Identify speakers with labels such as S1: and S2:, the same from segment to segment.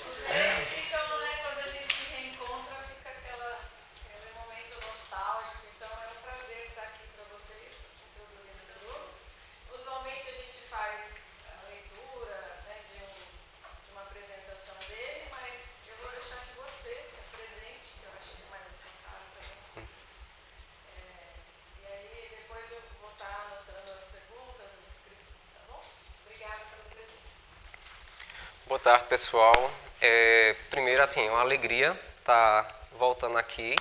S1: Vocês ficam, né, quando a gente se reencontra, fica aquele momento nostálgico. Então é um prazer estar aqui para vocês, introduzindo o grupo. Usualmente a gente faz a leitura, né, de uma apresentação dele, mas eu vou deixar que você se apresente, que eu acho que é mais aceitável também. E aí depois eu vou estar anotando as perguntas, as inscrições, tá bom? Obrigada pela presença.
S2: Boa tarde, pessoal. Primeiro, assim, é uma alegria estar voltando aqui.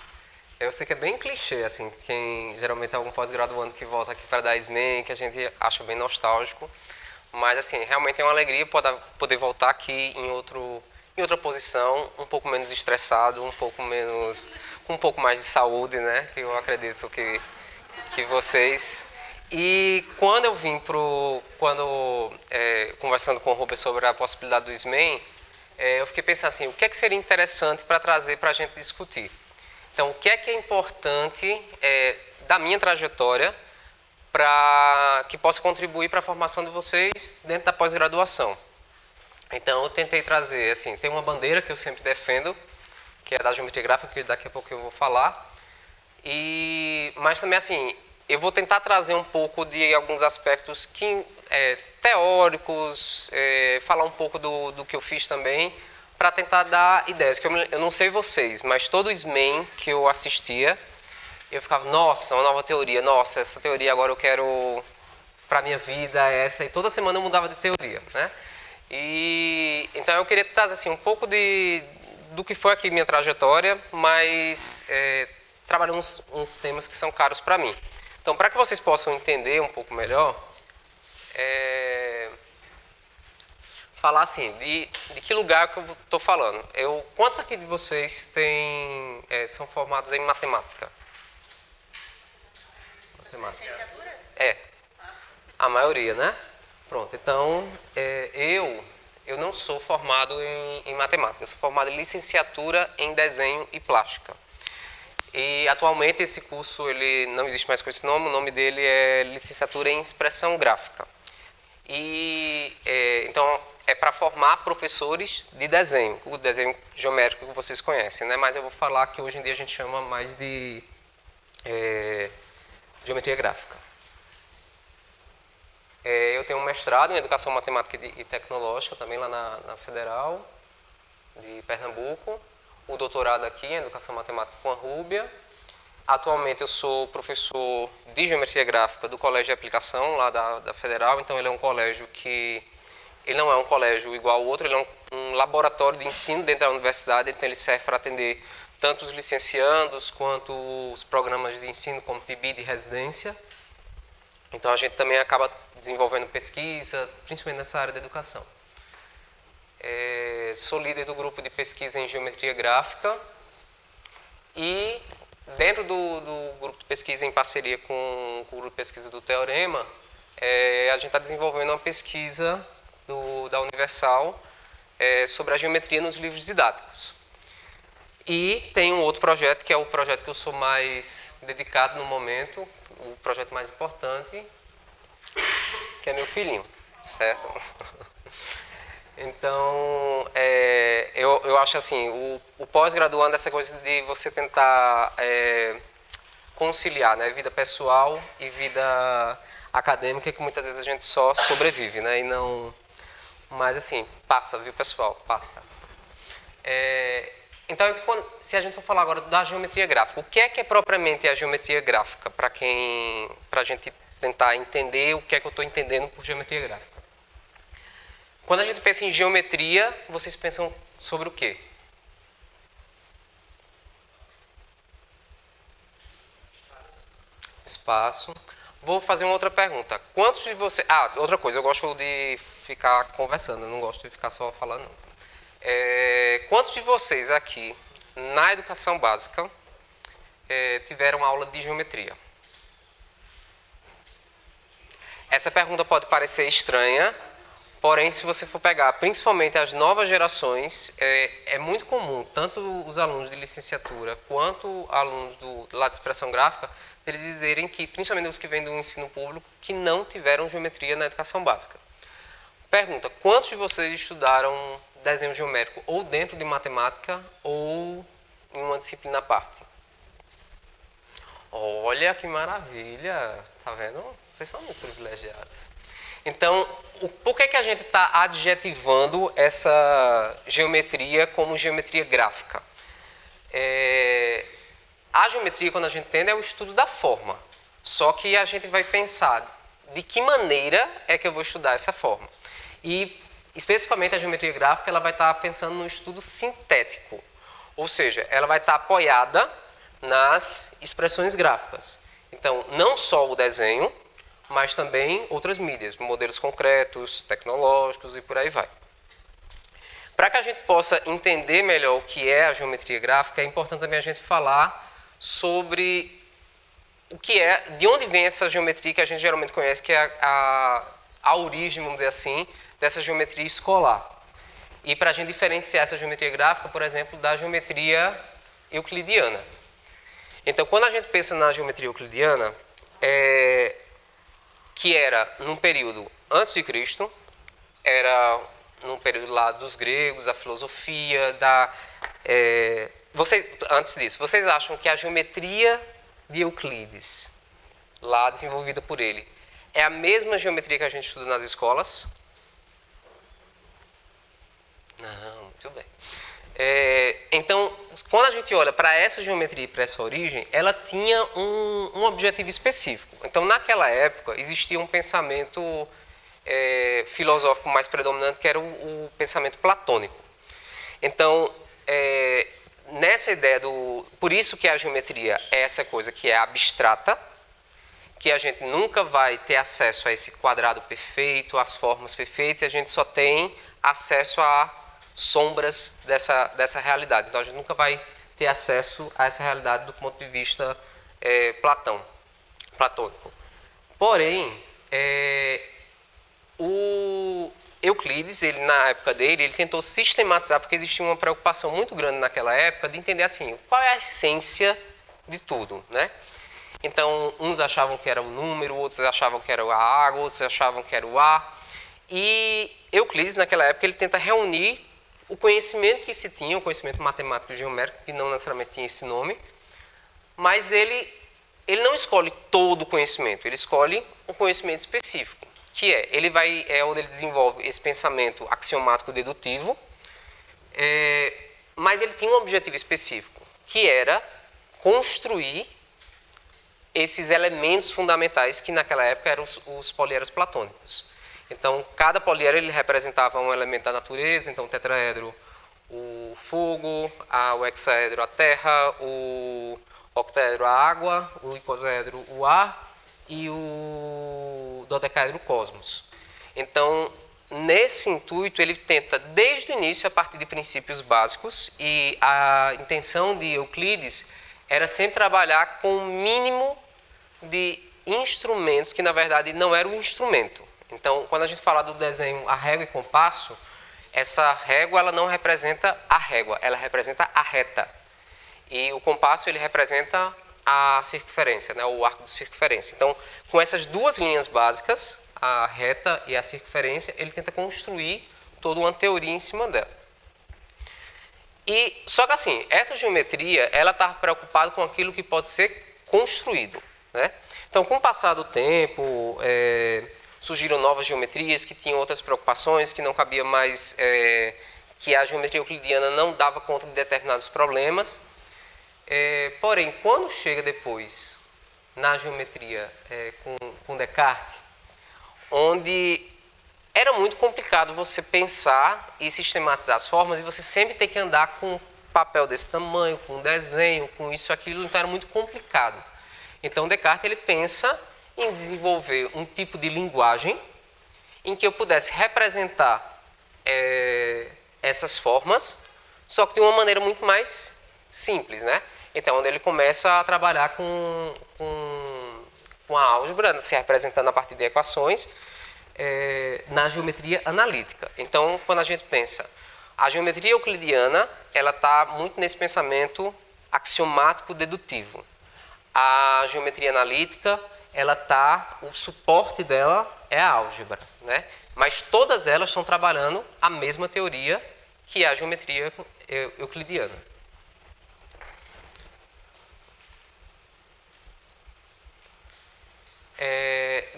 S2: Eu sei que é bem clichê, assim, quem geralmente é algum pós-graduando que volta aqui para dar SMEM, que a gente acha bem nostálgico. Mas, assim, realmente é uma alegria poder voltar aqui em outra posição, um pouco menos estressado, com um pouco mais de saúde, né? Que eu acredito que vocês... E quando eu vim conversando com o Robert sobre a possibilidade do SMEM, eu fiquei pensando assim, o que é que seria interessante para trazer para a gente discutir? Então, o que é importante da minha trajetória para que possa contribuir para a formação de vocês dentro da pós-graduação? Então, eu tentei trazer, assim, tem uma bandeira que eu sempre defendo, que é da geometria gráfica, que daqui a pouco eu vou falar. Mas também, assim, eu vou tentar trazer um pouco de alguns aspectos teóricos, falar um pouco do que eu fiz também, para tentar dar ideias. Que eu não sei vocês, mas todo SMEM que eu assistia, eu ficava, nossa, uma nova teoria, nossa, essa teoria agora eu quero para a minha vida, essa, e toda semana eu mudava de teoria, né? Então eu queria trazer assim, um pouco do que foi aqui minha trajetória, mas trabalhando uns temas que são caros para mim. Então, para que vocês possam entender um pouco melhor, falar assim, de que lugar que eu estou falando. Quantos aqui de vocês são formados em matemática? Matemática. A maioria, né? Pronto, então, eu não sou formado em matemática, eu sou formado em licenciatura em desenho e plástica. E atualmente esse curso ele não existe mais com esse nome, o nome dele é licenciatura em expressão gráfica. Então é para formar professores de desenho, o desenho geométrico que vocês conhecem, né? Mas eu vou falar que hoje em dia a gente chama mais de geometria gráfica. Eu tenho um mestrado em Educação Matemática e Tecnológica, também lá na Federal de Pernambuco. O doutorado aqui em Educação Matemática com a Rúbia. Atualmente eu sou professor de Geometria Gráfica do Colégio de Aplicação, lá da Federal. Então ele é um colégio ele não é um colégio igual ao outro, ele é um laboratório de ensino dentro da universidade. Então ele serve para atender tanto os licenciandos quanto os programas de ensino, como PIBID e residência. Então a gente também acaba desenvolvendo pesquisa, principalmente nessa área da educação. Sou líder do grupo de pesquisa em geometria gráfica e dentro do grupo de pesquisa em parceria com o grupo de pesquisa do Teorema, a gente está desenvolvendo uma pesquisa da Universal sobre a geometria nos livros didáticos. E tem um outro projeto, que é o projeto que eu sou mais dedicado no momento, o projeto mais importante, que é meu filhinho, certo? Então, eu acho assim, o pós-graduando é essa coisa de você tentar conciliar, né, vida pessoal e vida acadêmica, que muitas vezes a gente só sobrevive, né, e não... Mas assim, passa, viu, pessoal? Passa. Então, se a gente for falar agora da geometria gráfica, o que é propriamente a geometria gráfica, para a gente tentar entender o que é que eu estou entendendo por geometria gráfica? Quando a gente pensa em geometria, vocês pensam sobre o quê? Espaço. Vou fazer uma outra pergunta. Quantos de vocês... outra coisa, eu gosto de ficar conversando, eu não gosto de ficar só falando, não. Quantos de vocês aqui, na educação básica, tiveram aula de geometria? Essa pergunta pode parecer estranha, porém, se você for pegar principalmente as novas gerações, é muito comum, tanto os alunos de licenciatura quanto alunos do lado de expressão gráfica, eles dizerem que, principalmente os que vêm do ensino público, que não tiveram geometria na educação básica. Pergunta, quantos de vocês estudaram desenho geométrico ou dentro de matemática ou em uma disciplina à parte? Olha que maravilha, tá vendo? Vocês são muito privilegiados. Então, por que a gente está adjetivando essa geometria como geometria gráfica? A geometria, quando a gente entende, é o estudo da forma. Só que a gente vai pensar de que maneira é que eu vou estudar essa forma. E, especificamente, a geometria gráfica ela vai estar pensando no estudo sintético. Ou seja, ela vai estar apoiada nas expressões gráficas. Então, não só o desenho, mas também outras mídias, modelos concretos, tecnológicos e por aí vai. Para que a gente possa entender melhor o que é a geometria gráfica, é importante também a gente falar sobre o que é, de onde vem essa geometria que a gente geralmente conhece, que é a origem, vamos dizer assim, dessa geometria escolar. E para a gente diferenciar essa geometria gráfica, por exemplo, da geometria euclidiana. Então, quando a gente pensa na geometria euclidiana, que era num período antes de Cristo, era num período lá dos gregos, da filosofia, antes disso, vocês acham que a geometria de Euclides, lá desenvolvida por ele, é a mesma geometria que a gente estuda nas escolas? Não, muito bem. Então, quando a gente olha para essa geometria e para essa origem, ela tinha um objetivo específico. Então, naquela época, existia um pensamento filosófico mais predominante, que era o pensamento platônico. Então, nessa ideia por isso que a geometria é essa coisa que é abstrata, que a gente nunca vai ter acesso a esse quadrado perfeito, às formas perfeitas, e a gente só tem acesso a sombras dessa realidade. Então, a gente nunca vai ter acesso a essa realidade do ponto de vista platônico. Porém, o Euclides, ele, na época dele, ele tentou sistematizar, porque existia uma preocupação muito grande naquela época de entender assim, qual é a essência de tudo, né? Então, uns achavam que era o número, outros achavam que era a água, outros achavam que era o ar. E Euclides, naquela época, ele tenta reunir o conhecimento que se tinha, o conhecimento matemático e geométrico, que não necessariamente tinha esse nome, mas ele não escolhe todo o conhecimento, ele escolhe um conhecimento específico, que é onde ele desenvolve esse pensamento axiomático dedutivo, mas ele tinha um objetivo específico, que era construir esses elementos fundamentais que naquela época eram os poliedros platônicos. Então, cada poliedro ele representava um elemento da natureza, então o tetraedro, o fogo, o hexaedro, a terra, o octaedro, a água, o icosaedro, o ar e o dodecaedro, o cosmos. Então, nesse intuito, ele tenta, desde o início, a partir de princípios básicos, e a intenção de Euclides era sempre trabalhar com o mínimo de instrumentos, que na verdade não era um instrumento. Então, quando a gente fala do desenho a régua e compasso, essa régua ela não representa a régua, ela representa a reta. E o compasso ele representa a circunferência, né, o arco de circunferência. Então, com essas duas linhas básicas, a reta e a circunferência, ele tenta construir toda uma teoria em cima dela. Só que assim, essa geometria, ela está preocupada com aquilo que pode ser construído, né? Então, com o passar do tempo, surgiram novas geometrias que tinham outras preocupações, que não cabia mais, que a geometria euclidiana não dava conta de determinados problemas. Porém, quando chega depois na geometria com Descartes, onde era muito complicado você pensar e sistematizar as formas, e você sempre tem que andar com um papel desse tamanho, com um desenho, com isso e aquilo, então era muito complicado. Então Descartes ele pensa em desenvolver um tipo de linguagem em que eu pudesse representar essas formas, só que de uma maneira muito mais simples, né? Então, onde ele começa a trabalhar com a álgebra, se representando a partir de equações, na geometria analítica. Então, quando a gente pensa, a geometria euclidiana, ela está muito nesse pensamento axiomático dedutivo. A geometria analítica, o suporte dela é a álgebra, né? mas todas elas estão trabalhando a mesma teoria, que é a geometria euclidiana.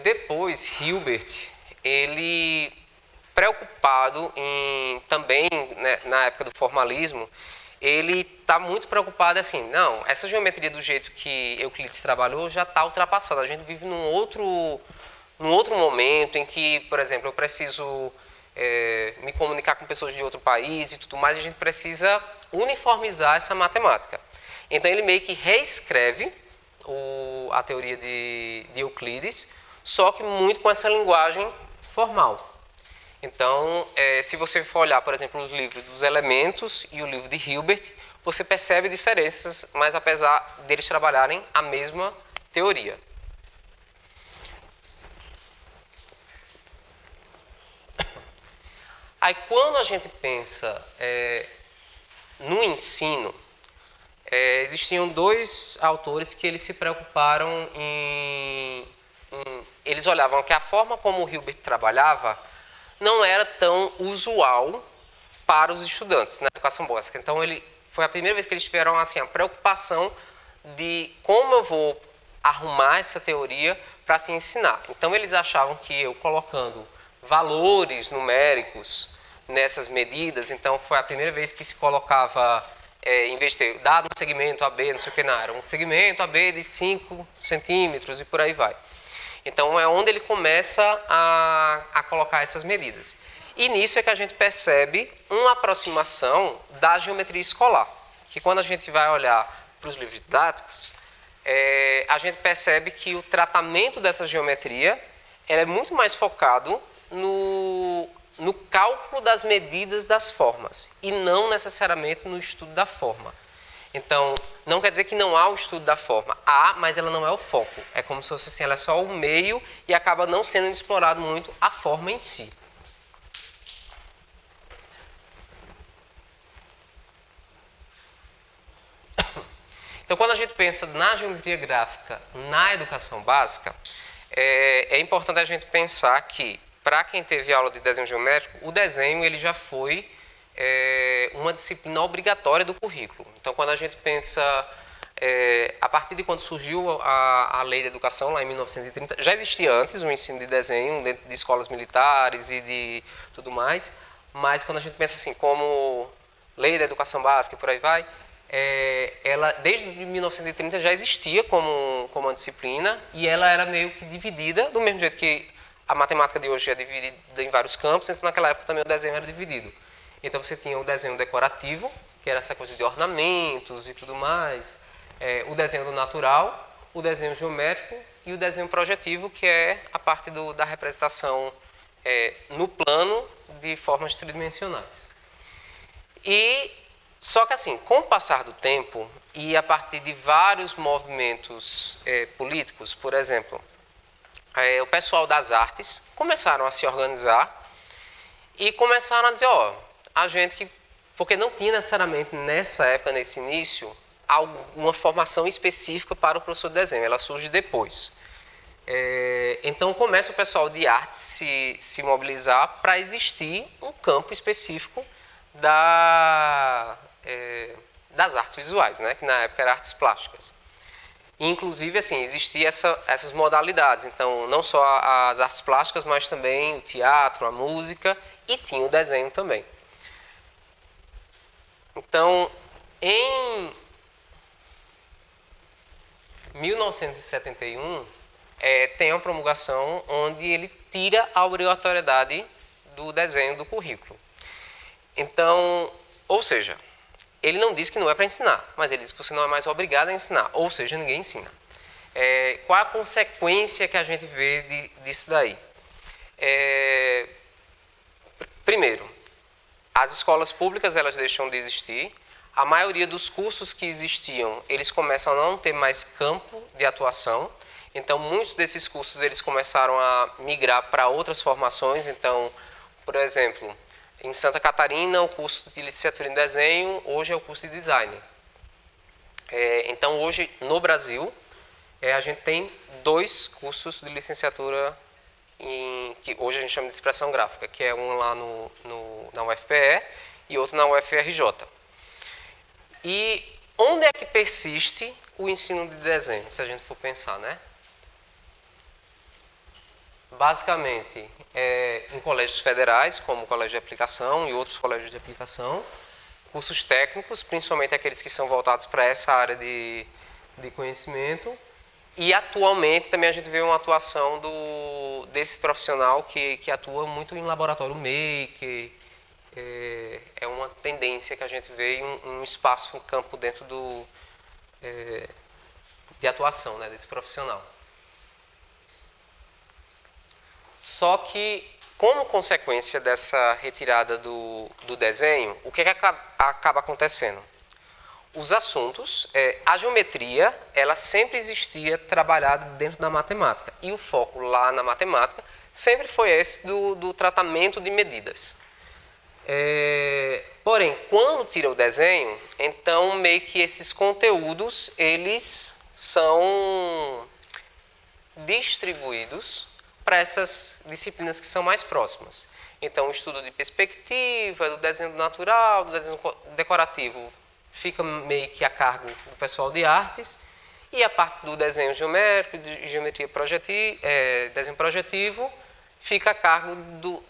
S2: Depois, Hilbert, ele preocupado também, né, na época do formalismo, ele está muito preocupado assim, não, essa geometria do jeito que Euclides trabalhou já está ultrapassada. A gente vive num outro momento em que, por exemplo, eu preciso me comunicar com pessoas de outro país e tudo mais, e a gente precisa uniformizar essa matemática. Então ele meio que reescreve a teoria de Euclides, só que muito com essa linguagem formal. Então, se você for olhar, por exemplo, os livros dos Elementos e o livro de Hilbert, você percebe diferenças, mas apesar deles trabalharem a mesma teoria. Aí, quando a gente pensa no ensino, existiam dois autores que eles se preocuparam eles olhavam que a forma como o Hilbert trabalhava não era tão usual para os estudantes na educação básica. Então, foi a primeira vez que eles tiveram assim, a preocupação de como eu vou arrumar essa teoria para se ensinar. Então, eles achavam que eu colocando valores numéricos nessas medidas, então foi a primeira vez que se colocava, em vez de ter dado um segmento AB, não sei o que, não, era um segmento AB de 5 centímetros e por aí vai. Então, é onde ele começa a colocar essas medidas. E nisso é que a gente percebe uma aproximação da geometria escolar, que quando a gente vai olhar para os livros didáticos, a gente percebe que o tratamento dessa geometria é muito mais focado no cálculo das medidas das formas, e não necessariamente no estudo da forma. Então, não quer dizer que não há o estudo da forma. Há, mas ela não é o foco. É como se fosse assim, ela é só o meio e acaba não sendo explorado muito a forma em si. Então, quando a gente pensa na geometria gráfica na educação básica, é importante a gente pensar que, para quem teve aula de desenho geométrico, o desenho ele já foi uma disciplina obrigatória do currículo. Então, quando a gente pensa, a partir de quando surgiu a Lei de Educação, lá em 1930, já existia antes o ensino de desenho dentro de escolas militares e de tudo mais, mas quando a gente pensa assim, como Lei da Educação Básica e por aí vai, ela desde 1930 já existia como uma disciplina, e ela era meio que dividida, do mesmo jeito que a matemática de hoje é dividida em vários campos, então naquela época também o desenho era dividido. Então você tinha o desenho decorativo, que era essa coisa de ornamentos e tudo mais, o desenho do natural, o desenho geométrico e o desenho projetivo, que é a parte da representação no plano de formas tridimensionais. Só que assim, com o passar do tempo e a partir de vários movimentos políticos, por exemplo, o pessoal das artes começaram a se organizar e começaram a dizer, a gente que... Porque não tinha necessariamente nessa época, nesse início, alguma formação específica para o professor de desenho, ela surge depois. Então começa o pessoal de arte se mobilizar para existir um campo específico das artes visuais, né? Que na época eram artes plásticas. E, inclusive, assim, existiam essas modalidades, então não só as artes plásticas, mas também o teatro, a música, e tinha o desenho também. Então, em 1971, tem uma promulgação onde ele tira a obrigatoriedade do desenho do currículo. Então, ou seja, ele não diz que não é para ensinar, mas ele diz que você não é mais obrigado a ensinar, ou seja, ninguém ensina. Qual a consequência que a gente vê disso daí? Primeiro, as escolas públicas elas deixam de existir, a maioria dos cursos que existiam, eles começam a não ter mais campo de atuação, então muitos desses cursos eles começaram a migrar para outras formações. Então, por exemplo, em Santa Catarina, o curso de licenciatura em desenho, hoje é o curso de design. Então, hoje, no Brasil, a gente tem 2 cursos de licenciatura que hoje a gente chama de expressão gráfica, que é um lá na UFPE e outro na UFRJ. E onde é que persiste o ensino de desenho, se a gente for pensar, né? Basicamente, em colégios federais, como o Colégio de Aplicação e outros colégios de aplicação, cursos técnicos, principalmente aqueles que são voltados para essa área de conhecimento. E atualmente também a gente vê uma atuação desse profissional que atua muito em laboratório maker. É uma tendência que a gente vê em um espaço, um campo dentro de atuação, né, desse profissional. Só que, como consequência dessa retirada do desenho, o que acaba acontecendo? Os assuntos, a geometria, ela sempre existia trabalhada dentro da matemática. E o foco lá na matemática sempre foi esse do tratamento de medidas. Porém, quando tira o desenho, então meio que esses conteúdos, eles são distribuídos para essas disciplinas que são mais próximas. Então, o estudo de perspectiva, do desenho natural, do desenho decorativo, fica meio que a cargo do pessoal de artes, e a parte do desenho geométrico, de geometria desenho projetivo, fica a cargo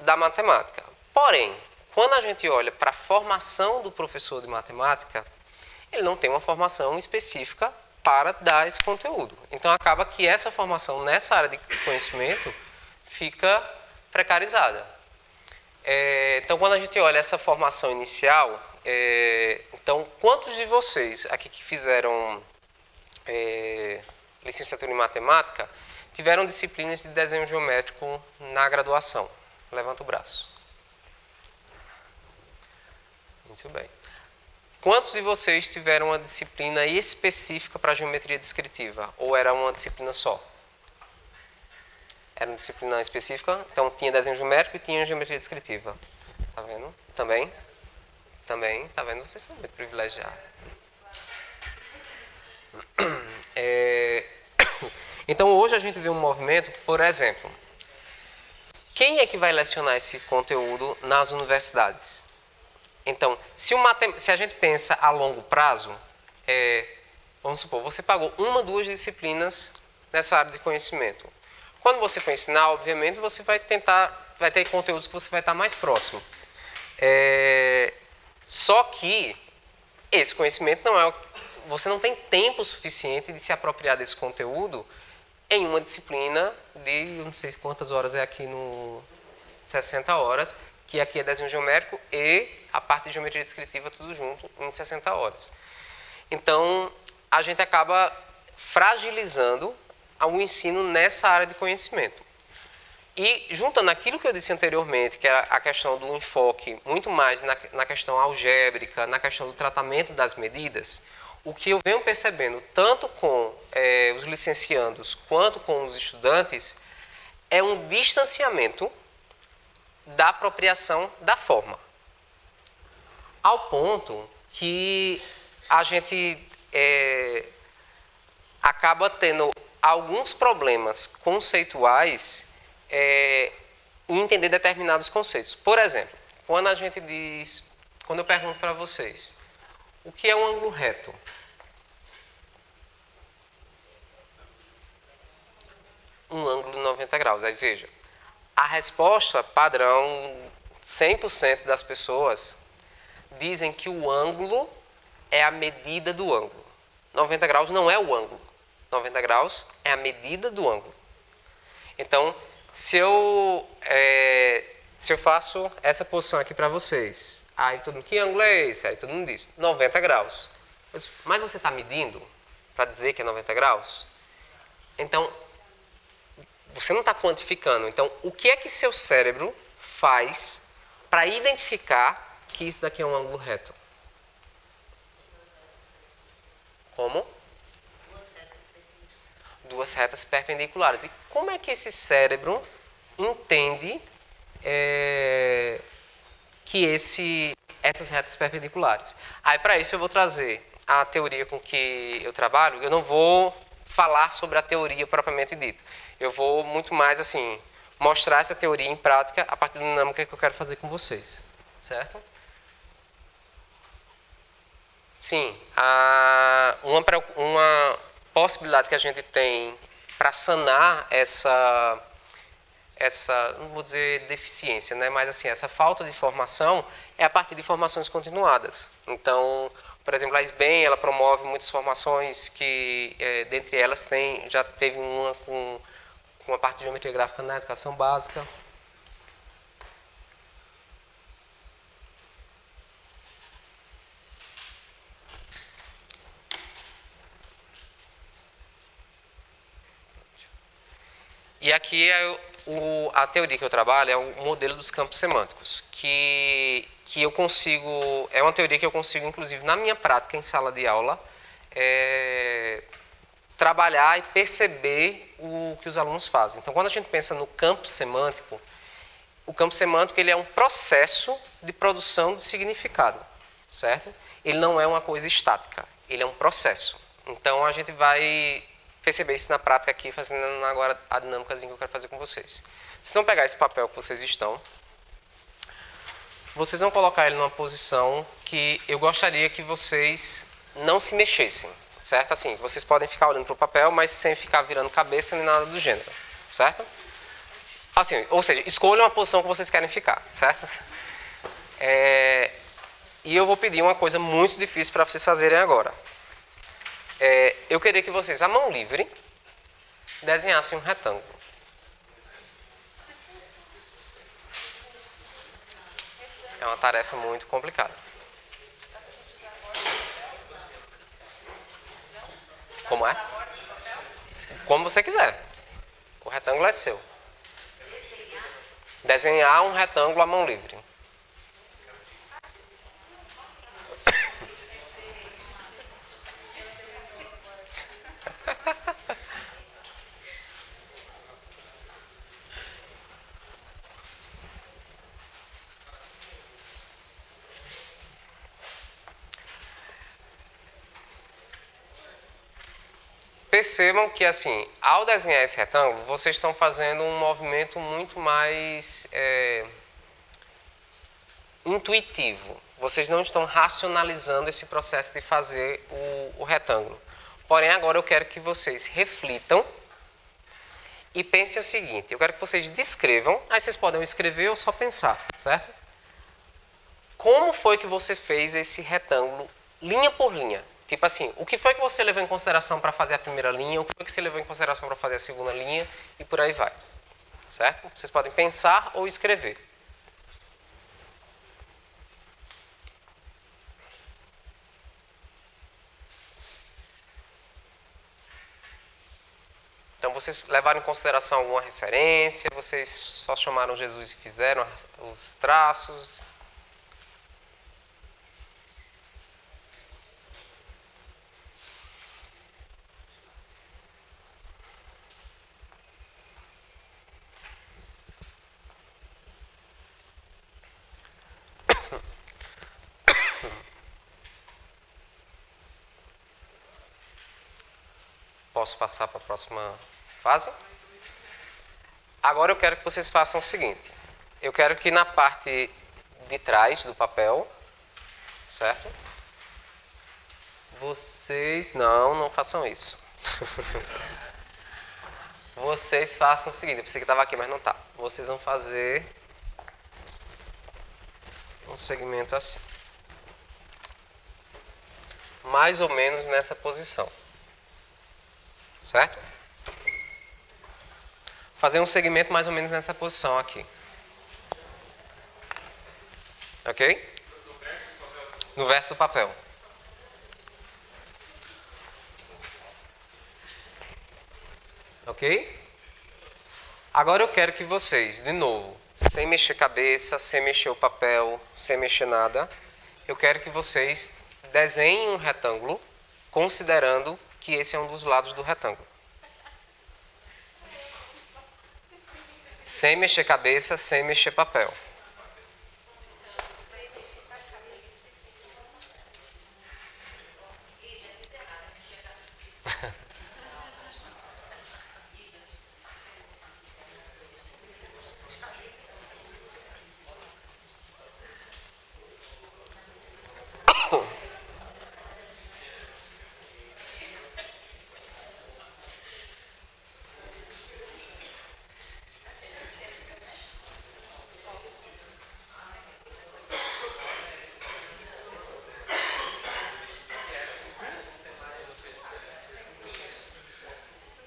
S2: da matemática. Porém, quando a gente olha para a formação do professor de matemática, ele não tem uma formação específica para dar esse conteúdo. Então, acaba que essa formação nessa área de conhecimento fica precarizada. Então, quando a gente olha essa formação inicial, então, quantos de vocês aqui que fizeram licenciatura em matemática tiveram disciplinas de desenho geométrico na graduação? Levanta o braço. Muito bem. Quantos de vocês tiveram uma disciplina específica para geometria descritiva? Ou era uma disciplina só? Era uma disciplina específica, então tinha desenho geométrico e tinha geometria descritiva. Tá vendo? Também, tá vendo? Vocês são muito privilegiados. Então hoje a gente vê um movimento, por exemplo, quem é que vai lecionar esse conteúdo nas universidades? Então, se a gente pensa a longo prazo, vamos supor, você pagou 1 ou 2 disciplinas nessa área de conhecimento. Quando você for ensinar, obviamente, você vai ter conteúdos que você vai estar mais próximo. Só que esse conhecimento você não tem tempo suficiente de se apropriar desse conteúdo em uma disciplina de, não sei quantas horas é aqui 60 horas, que aqui é desenho geométrico e a parte de geometria descritiva tudo junto em 60 horas. Então, a gente acaba fragilizando o ensino nessa área de conhecimento. E juntando aquilo que eu disse anteriormente, que era a questão do enfoque muito mais na questão algébrica, na questão do tratamento das medidas, o que eu venho percebendo tanto com os licenciandos quanto com os estudantes é um distanciamento da apropriação da forma. Ao ponto que a gente acaba tendo alguns problemas conceituais em entender determinados conceitos. Por exemplo, quando eu pergunto para vocês, o que é um ângulo reto? Um ângulo de 90 graus. Aí veja, a resposta padrão, 100% das pessoas dizem que o ângulo é a medida do ângulo. 90 graus não é o ângulo. 90 graus é a medida do ângulo. Então, se eu faço essa posição aqui para vocês, aí todo mundo, que ângulo é esse? Aí todo mundo diz, 90 graus. Mas você está medindo para dizer que é 90 graus? Então, você não está quantificando. Então, o que é que seu cérebro faz para identificar que isso daqui é um ângulo reto? Como? 2 retas perpendiculares. E como é que esse cérebro entende que essas retas perpendiculares? Aí, para isso, eu vou trazer a teoria com que eu trabalho. Eu não vou falar sobre a teoria propriamente dita. Eu vou muito mais assim mostrar essa teoria em prática a partir da dinâmica que eu quero fazer com vocês, certo? Sim, uma possibilidade que a gente tem para sanar essa, não vou dizer deficiência, né, mas assim, essa falta de formação é a partir de formações continuadas. Então, por exemplo, a SBEM, ela promove muitas formações que, dentre elas, já teve uma com a parte de geometria gráfica na educação básica. E aqui a teoria que eu trabalho é o modelo dos campos semânticos, que eu consigo, é uma teoria que eu consigo, inclusive, na minha prática em sala de aula, trabalhar e perceber o que os alunos fazem. Então, quando a gente pensa no campo semântico, o campo semântico ele é um processo de produção de significado, certo? Ele não é uma coisa estática, ele é um processo. Então, a gente vai perceber isso na prática aqui, fazendo agora a dinâmicazinha que eu quero fazer com vocês. Vocês vão pegar esse papel que vocês estão, vocês vão colocar ele numa posição que eu gostaria que vocês não se mexessem, certo? Assim, vocês podem ficar olhando para o papel, mas sem ficar virando cabeça nem nada do gênero, certo? Assim, ou seja, escolham a posição que vocês querem ficar, certo? E eu vou pedir uma coisa muito difícil para vocês fazerem agora. Eu queria que vocês, à mão livre, desenhassem um retângulo. É uma tarefa muito complicada. Como é? Como você quiser. O retângulo é seu. Desenhar um retângulo à mão livre. Percebam que, assim, ao desenhar esse retângulo, vocês estão fazendo um movimento muito mais intuitivo. Vocês não estão racionalizando esse processo de fazer o retângulo. Porém, agora eu quero que vocês reflitam e pensem o seguinte. Eu quero que vocês descrevam, aí vocês podem escrever ou só pensar, certo? Como foi que você fez esse retângulo linha por linha? Tipo assim, o que foi que você levou em consideração para fazer a primeira linha, o que foi que você levou em consideração para fazer a segunda linha e por aí vai. Certo? Vocês podem pensar ou escrever. Então, vocês levaram em consideração alguma referência, vocês só chamaram Jesus e fizeram os traços. Posso passar para a próxima fase? Agora eu quero que vocês façam o seguinte. Eu quero que na parte de trás do papel, certo? Vocês não façam isso. Vocês façam o seguinte, eu pensei que estava aqui, mas não está. Vocês vão fazer um segmento assim. Mais ou menos nessa posição. Certo? Fazer um segmento mais ou menos nessa posição aqui. Ok? No verso do papel. Ok? Agora eu quero que vocês, de novo, sem mexer cabeça, sem mexer o papel, sem mexer nada, eu quero que vocês desenhem um retângulo considerando que esse é um dos lados do retângulo. Sem mexer cabeça, sem mexer papel.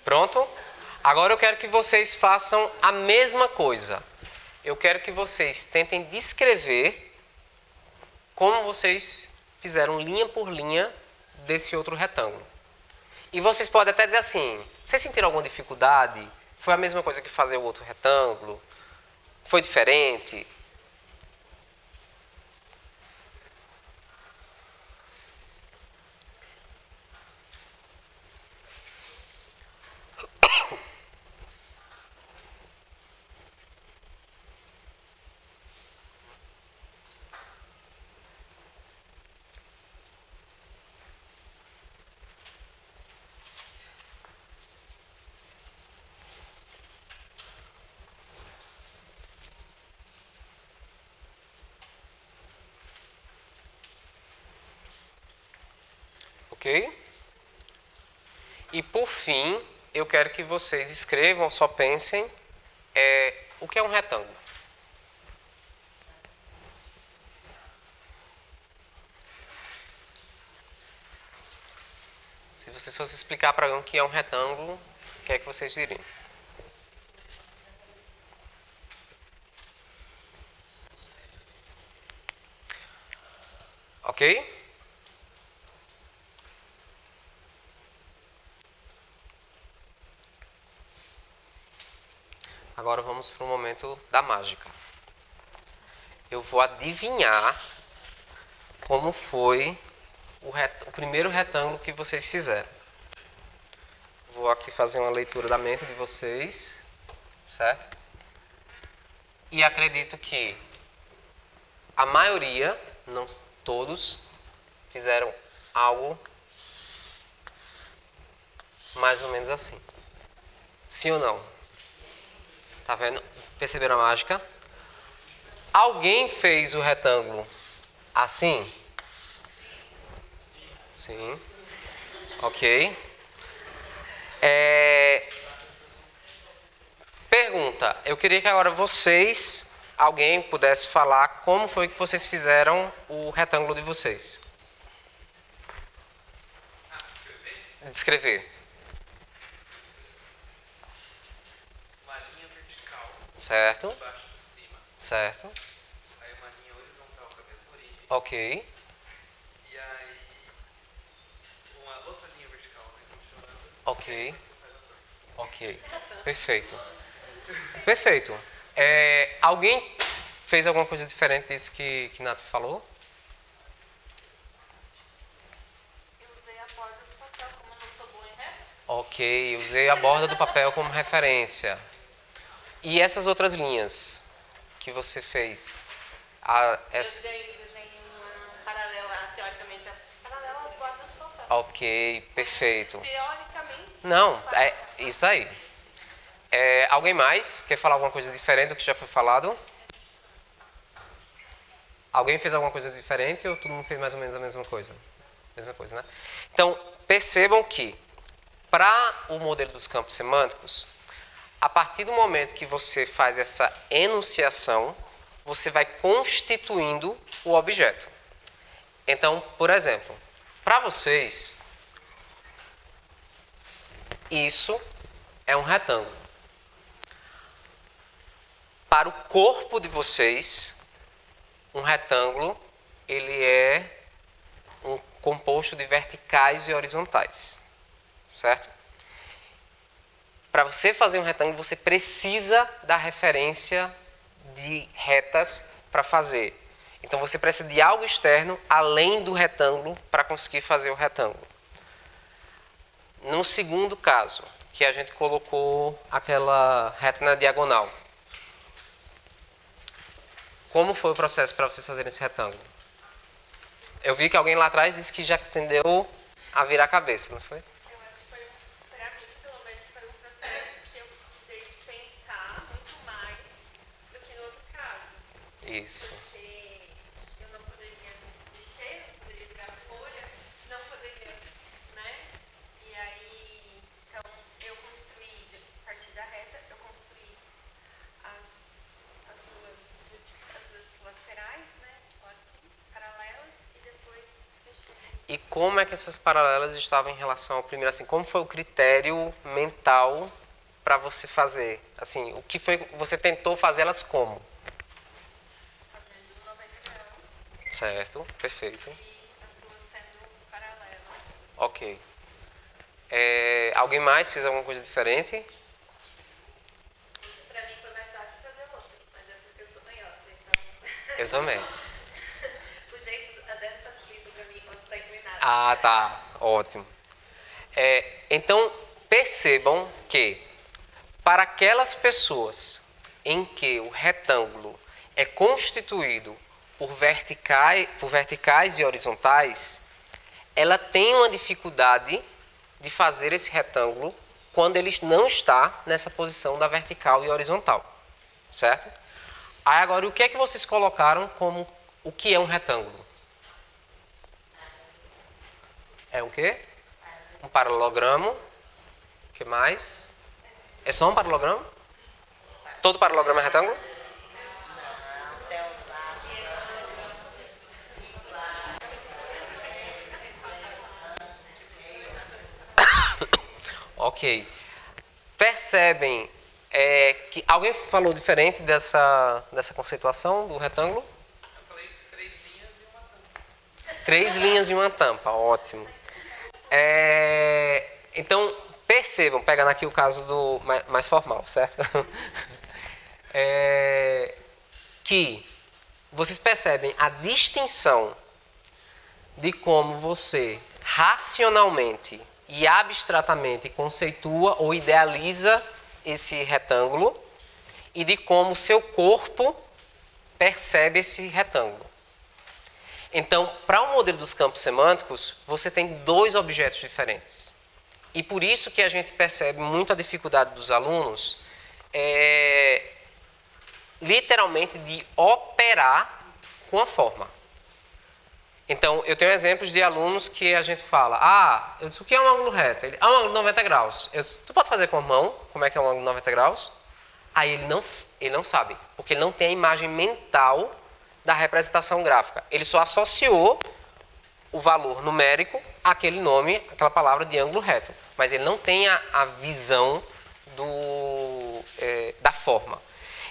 S2: Pronto? Agora eu quero que vocês façam a mesma coisa. Eu quero que vocês tentem descrever como vocês fizeram linha por linha desse outro retângulo. E vocês podem até dizer assim, vocês sentiram alguma dificuldade? Foi a mesma coisa que fazer o outro retângulo? Foi diferente? Ok? E por fim, eu quero que vocês escrevam, só pensem, o que é um retângulo? Se vocês fossem explicar para alguém o que é um retângulo, o que é que vocês diriam? Ok? Agora vamos para o momento da mágica. Eu vou adivinhar como foi o primeiro retângulo que vocês fizeram. Vou aqui fazer uma leitura da mente de vocês, certo? E acredito que a maioria, não todos, fizeram algo mais ou menos assim. Sim ou não? Tá vendo? Perceberam a mágica? Alguém fez o retângulo assim? Sim. Ok. Pergunta. Eu queria que agora alguém pudesse falar como foi que vocês fizeram o retângulo de vocês. Descrever.
S3: Uma linha vertical.
S2: Certo.
S3: Embaixo de cima.
S2: Certo.
S3: Aí uma linha horizontal com a mesma origem.
S2: Ok.
S3: E aí uma outra linha vertical, né? Continuando.
S2: Ok.
S3: Você faz a torta.
S2: Ok. Perfeito. Perfeito. Alguém fez alguma coisa diferente disso que Nath falou?
S1: Eu usei a borda do papel, como eu não sou boa em reps.
S2: Ok, usei a borda do papel como referência. E essas outras linhas que você fez?
S1: Eu desenhei uma paralela, teoricamente, paralela às bordas do papel.
S2: Ok, perfeito.
S1: Teoricamente.
S2: Não, é isso aí. Alguém mais quer falar alguma coisa diferente do que já foi falado? Alguém fez alguma coisa diferente ou todo mundo fez mais ou menos a mesma coisa? Mesma coisa, né? Então, percebam que para o modelo dos campos semânticos, a partir do momento que você faz essa enunciação, você vai constituindo o objeto. Então, por exemplo, para vocês, isso é um retângulo. Para o corpo de vocês, um retângulo, ele é um composto de verticais e horizontais, certo? Para você fazer um retângulo, você precisa da referência de retas para fazer. Então, você precisa de algo externo, além do retângulo, para conseguir fazer o retângulo. No segundo caso, que a gente colocou aquela reta na diagonal. Como foi o processo para vocês fazerem esse retângulo? Eu vi que alguém lá atrás disse que já entendeu a virar a cabeça, não foi?
S4: Eu acho que foi, para mim, pelo menos, foi um processo que eu precisei de pensar muito mais do que no outro caso.
S2: Isso.
S4: Porque eu não poderia mexer, não poderia virar folha, não poderia, né? E aí, então, eu construí, a partir da reta, eu construí as duas laterais, né? Assim, paralelas, e depois fechei.
S2: e como é que essas paralelas estavam em relação ao primeiro, assim, como foi o critério mental para você fazer? Assim, o que foi, você tentou fazê-las como?
S4: Fazendo 90 graus
S2: Certo, perfeito.
S4: e as duas sendo paralelas.
S2: Ok. Alguém mais fez alguma coisa diferente?
S1: Pra mim foi mais fácil fazer outra, mas é porque eu sou canhota, então
S2: Eu também.
S1: o jeito deve facilita pra mim quando tá inclinado.
S2: Ah, tá. Ótimo. Então, percebam que para aquelas pessoas em que o retângulo é constituído por verticais e horizontais, ela tem uma dificuldade de fazer esse retângulo quando ele não está nessa posição da vertical e horizontal, certo? Aí agora, o que é que vocês colocaram como o que é um retângulo? É um quê? Um paralelogramo. O que mais? É só um paralelogramo? Todo paralelogramo é retângulo? Ok. Percebem que alguém falou diferente dessa conceituação do retângulo?
S3: Eu falei 3 linhas e uma tampa.
S2: 3 linhas e uma tampa, ótimo. Então, percebam, pegando aqui o caso do mais formal, certo? Que vocês percebem a distinção de como você racionalmente e abstratamente conceitua ou idealiza esse retângulo e de como seu corpo percebe esse retângulo. Então, para o modelo dos campos semânticos, você tem 2 objetos diferentes. E por isso que a gente percebe muito a dificuldade dos alunos, literalmente, de operar com a forma. Então, eu tenho exemplos de alunos que a gente fala, eu disse, o que é um ângulo reto? Ele, um ângulo de 90 graus. Eu disse, tu pode fazer com a mão, como é que é um ângulo de 90 graus? Aí ele não sabe, porque ele não tem a imagem mental da representação gráfica. Ele só associou o valor numérico àquele nome, aquela palavra de ângulo reto. Mas ele não tem a visão da forma.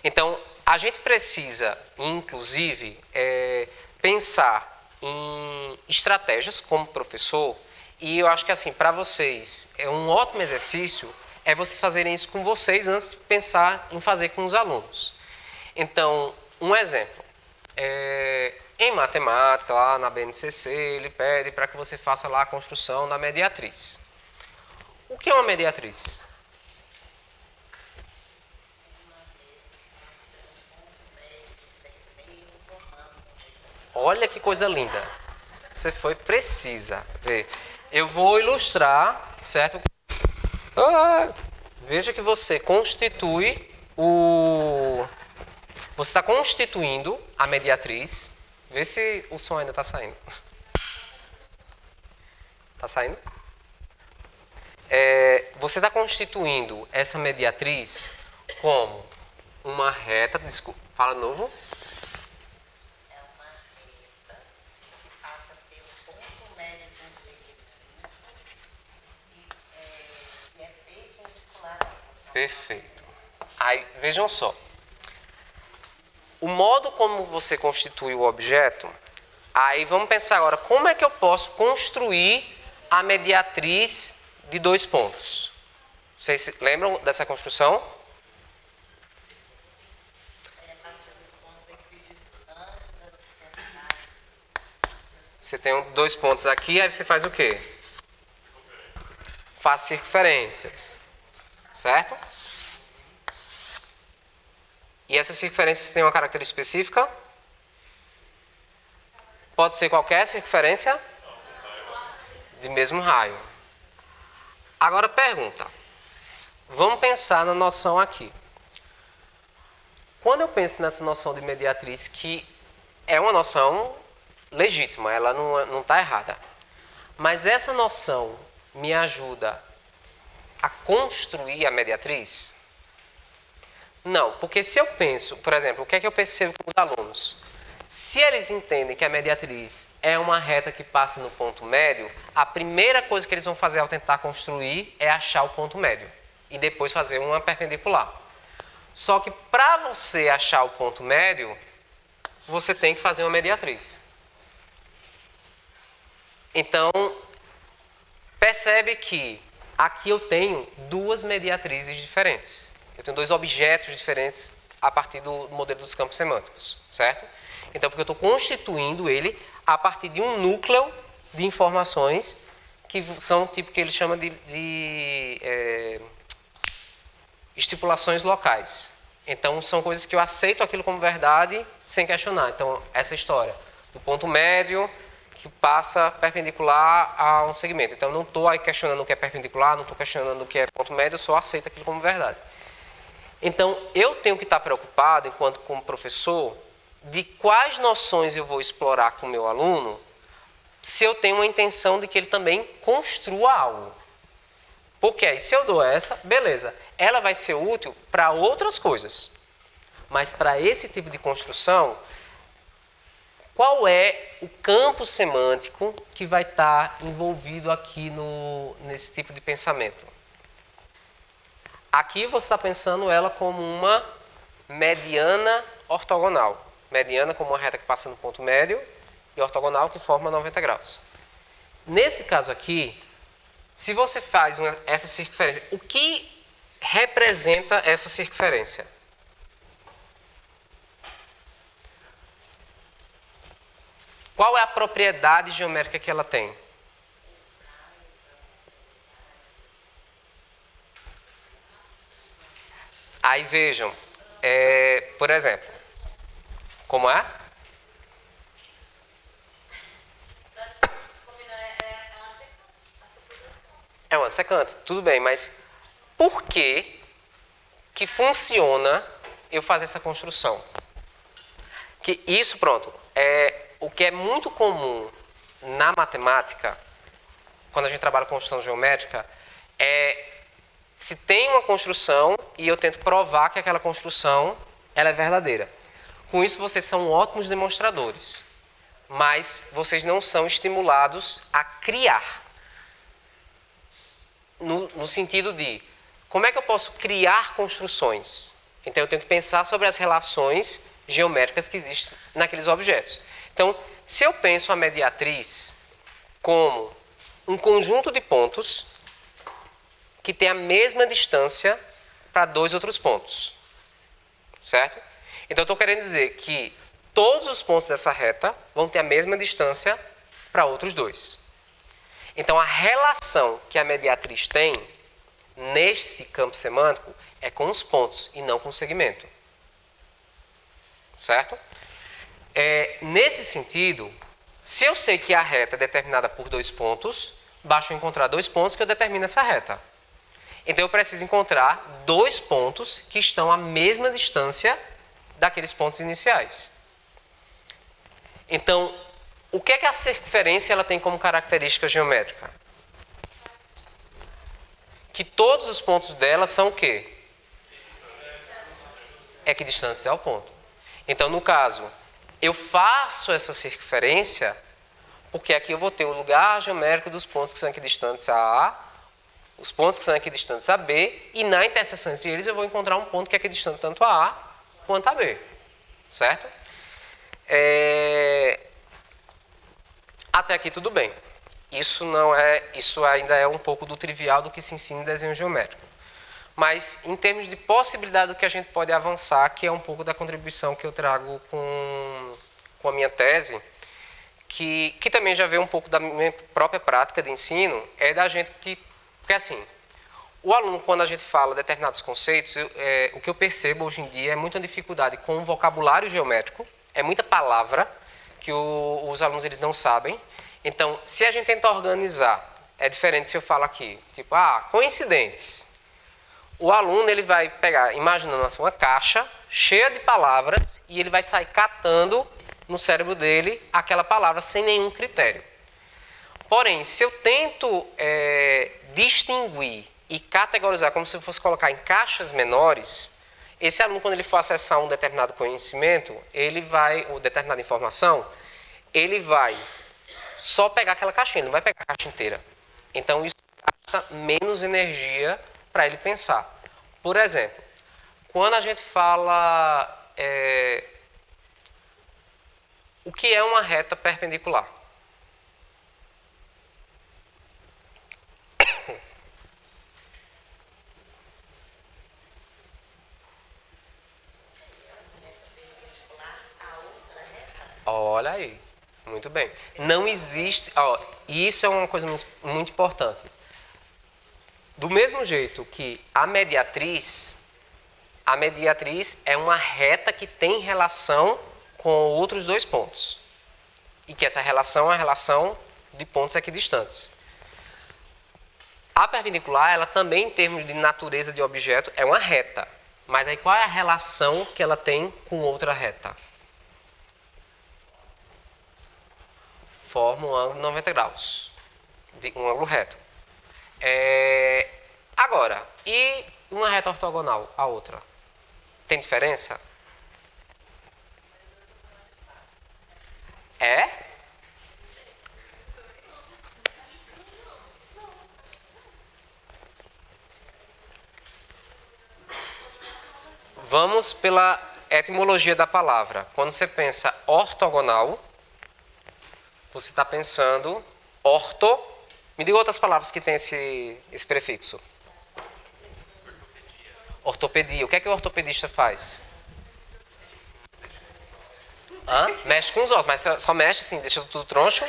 S2: Então, a gente precisa, inclusive, pensar em estratégias como professor, e eu acho que assim, para vocês, é um ótimo exercício vocês fazerem isso com vocês antes de pensar em fazer com os alunos. Então, um exemplo, em matemática, lá na BNCC, ele pede para que você faça lá a construção da mediatriz. O que é uma mediatriz? Olha que coisa linda. Você foi precisa. Eu vou ilustrar, certo? Veja que você constitui Você está constituindo a mediatriz. Vê se o som ainda está saindo. Está saindo? Você está constituindo essa mediatriz como uma reta. Desculpa, fala de novo. Perfeito. Aí, vejam só. O modo como você constitui o objeto, aí vamos pensar agora, como é que eu posso construir a mediatriz de 2 pontos? Vocês se lembram dessa construção? Você tem 2 pontos aqui, aí você faz o quê? Faz circunferências. Certo? E essas circunferências têm uma característica específica? Pode ser qualquer circunferência? De mesmo raio. Agora pergunta. Vamos pensar na noção aqui. Quando eu penso nessa noção de mediatriz, que é uma noção legítima, ela não está errada. Mas essa noção me ajuda a construir a mediatriz? Não, porque se eu penso, por exemplo, o que é que eu percebo com os alunos? Se eles entendem que a mediatriz é uma reta que passa no ponto médio, a primeira coisa que eles vão fazer ao tentar construir é achar o ponto médio e depois fazer uma perpendicular. Só que para você achar o ponto médio, você tem que fazer uma mediatriz. Então, percebe que aqui eu tenho duas mediatrizes diferentes. Eu tenho dois objetos diferentes a partir do modelo dos campos semânticos, certo? Então, porque eu estou constituindo ele a partir de um núcleo de informações que são tipo que ele chama de estipulações locais. Então, são coisas que eu aceito aquilo como verdade sem questionar. Então, essa história do ponto médio que passa perpendicular a um segmento. Então, eu não estou aí questionando o que é perpendicular, não estou questionando o que é ponto médio, eu só aceito aquilo como verdade. Então, eu tenho que estar preocupado, enquanto como professor, de quais noções eu vou explorar com o meu aluno, se eu tenho uma intenção de que ele também construa algo. Porque aí, se eu dou essa, beleza, ela vai ser útil para outras coisas. Mas para esse tipo de construção, qual é o campo semântico que vai estar envolvido aqui nesse tipo de pensamento? Aqui você está pensando ela como uma mediana ortogonal. Mediana como uma reta que passa no ponto médio e ortogonal que forma 90 graus. Nesse caso aqui, se você faz essa circunferência, o que representa essa circunferência? Qual é a propriedade geométrica que ela tem? Aí vejam, por exemplo, como é? É uma secante, tudo bem, mas por que funciona eu fazer essa construção? Que isso, pronto, o que é muito comum na matemática, quando a gente trabalha com construção geométrica, se tem uma construção e eu tento provar que aquela construção ela é verdadeira. Com isso, vocês são ótimos demonstradores, mas vocês não são estimulados a criar. No sentido de, como é que eu posso criar construções? Então, eu tenho que pensar sobre as relações geométricas que existem naqueles objetos. Então, se eu penso a mediatriz como um conjunto de pontos que tem a mesma distância para dois outros pontos, certo? Então, eu estou querendo dizer que todos os pontos dessa reta vão ter a mesma distância para outros dois. Então, a relação que a mediatriz tem nesse campo semântico é com os pontos e não com o segmento. Certo? Nesse sentido, se eu sei que a reta é determinada por dois pontos, basta eu encontrar dois pontos que eu determino essa reta. Então, eu preciso encontrar dois pontos que estão à mesma distância daqueles pontos iniciais. Então, o que é que a circunferência ela tem como característica geométrica? Que todos os pontos dela são o quê? Equidistância ao ponto. Então, no caso, eu faço essa circunferência porque aqui eu vou ter o lugar geomérico dos pontos que são equidistantes a A, os pontos que são equidistantes a B, e na interseção entre eles eu vou encontrar um ponto que é equidistante tanto a A quanto a B. Certo? Até aqui tudo bem. Isso ainda é um pouco do trivial do que se ensina em desenho geométrico. Mas, em termos de possibilidade do que a gente pode avançar, que é um pouco da contribuição que eu trago com a minha tese, que também já veio um pouco da minha própria prática de ensino, é da gente que... Porque, assim, o aluno, quando a gente fala determinados conceitos, o que eu percebo hoje em dia é muita dificuldade com o vocabulário geométrico, é muita palavra que os alunos eles não sabem. Então, se a gente tenta organizar, é diferente se eu falo aqui, tipo, coincidentes. O aluno ele vai pegar, imaginando assim, uma caixa cheia de palavras e ele vai sair catando no cérebro dele aquela palavra sem nenhum critério. Porém, se eu tento distinguir e categorizar como se eu fosse colocar em caixas menores, Esse aluno, quando ele for acessar um determinado conhecimento, ou determinada informação, ele vai só pegar aquela caixinha, ele não vai pegar a caixa inteira. Então, isso gasta menos energia para ele pensar. Por exemplo, quando a gente fala o que é uma reta perpendicular? Olha aí, muito bem. Não existe, isso é uma coisa muito importante. Do mesmo jeito que a mediatriz é uma reta que tem relação com outros dois pontos. E que essa relação é a relação de pontos equidistantes. A perpendicular, ela também, em termos de natureza de objeto, é uma reta. Mas aí qual é a relação que ela tem com outra reta? Forma um ângulo 90 graus, um ângulo reto. Agora, e uma reta ortogonal à outra? Tem diferença? Vamos pela etimologia da palavra. Quando você pensa ortogonal, você está pensando orto. Me diga outras palavras que tem esse prefixo. Ortopedia. O que é que o ortopedista faz? Mexe com os ossos, mas só mexe assim, deixa tudo troncho.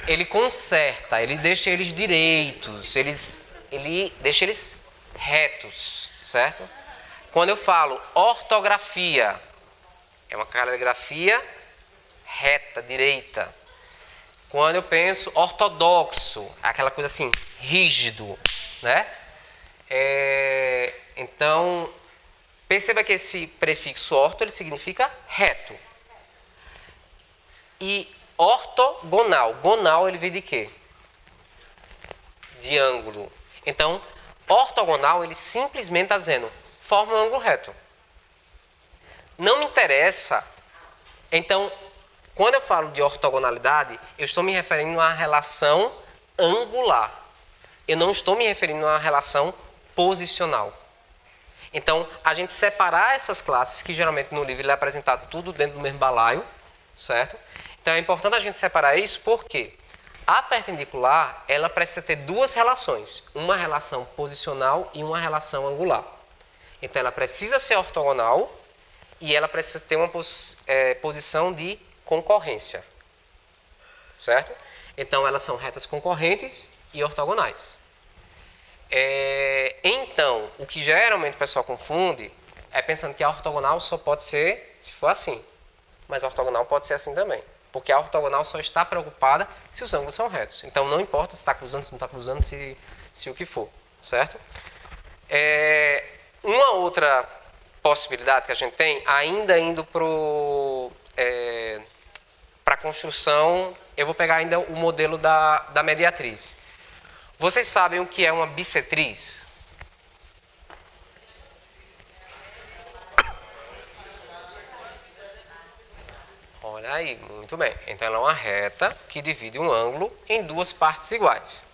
S2: Ele conserta, ele deixa eles direitos, ele deixa eles retos, certo? Quando eu falo ortografia, é uma caligrafia reta, direita. Quando eu penso ortodoxo, é aquela coisa assim, rígido, né? Então, perceba que esse prefixo orto, ele significa reto. E ortogonal, gonal ele vem de quê? De ângulo. Então, ortogonal, ele simplesmente está dizendo, forma um ângulo reto. Não me interessa. Então, quando eu falo de ortogonalidade, eu estou me referindo a uma relação angular. Eu não estou me referindo a uma relação posicional. Então, a gente separar essas classes, que geralmente no livro ele é apresentado tudo dentro do mesmo balaio, certo? Então, é importante a gente separar isso porque a perpendicular, ela precisa ter duas relações. Uma relação posicional e uma relação angular. Então, ela precisa ser ortogonal e ela precisa ter uma posição de concorrência, certo? Então, elas são retas concorrentes e ortogonais. Então, o que geralmente o pessoal confunde é pensando que a ortogonal só pode ser se for assim. Mas a ortogonal pode ser assim também. Porque a ortogonal só está preocupada se os ângulos são retos. Então, não importa se está cruzando, se não está cruzando, se o que for, certo? Uma outra possibilidade que a gente tem, ainda indo para a construção, eu vou pegar ainda o modelo da mediatriz. Vocês sabem o que é uma bissetriz? Olha aí, muito bem. Então, ela é uma reta que divide um ângulo em duas partes iguais.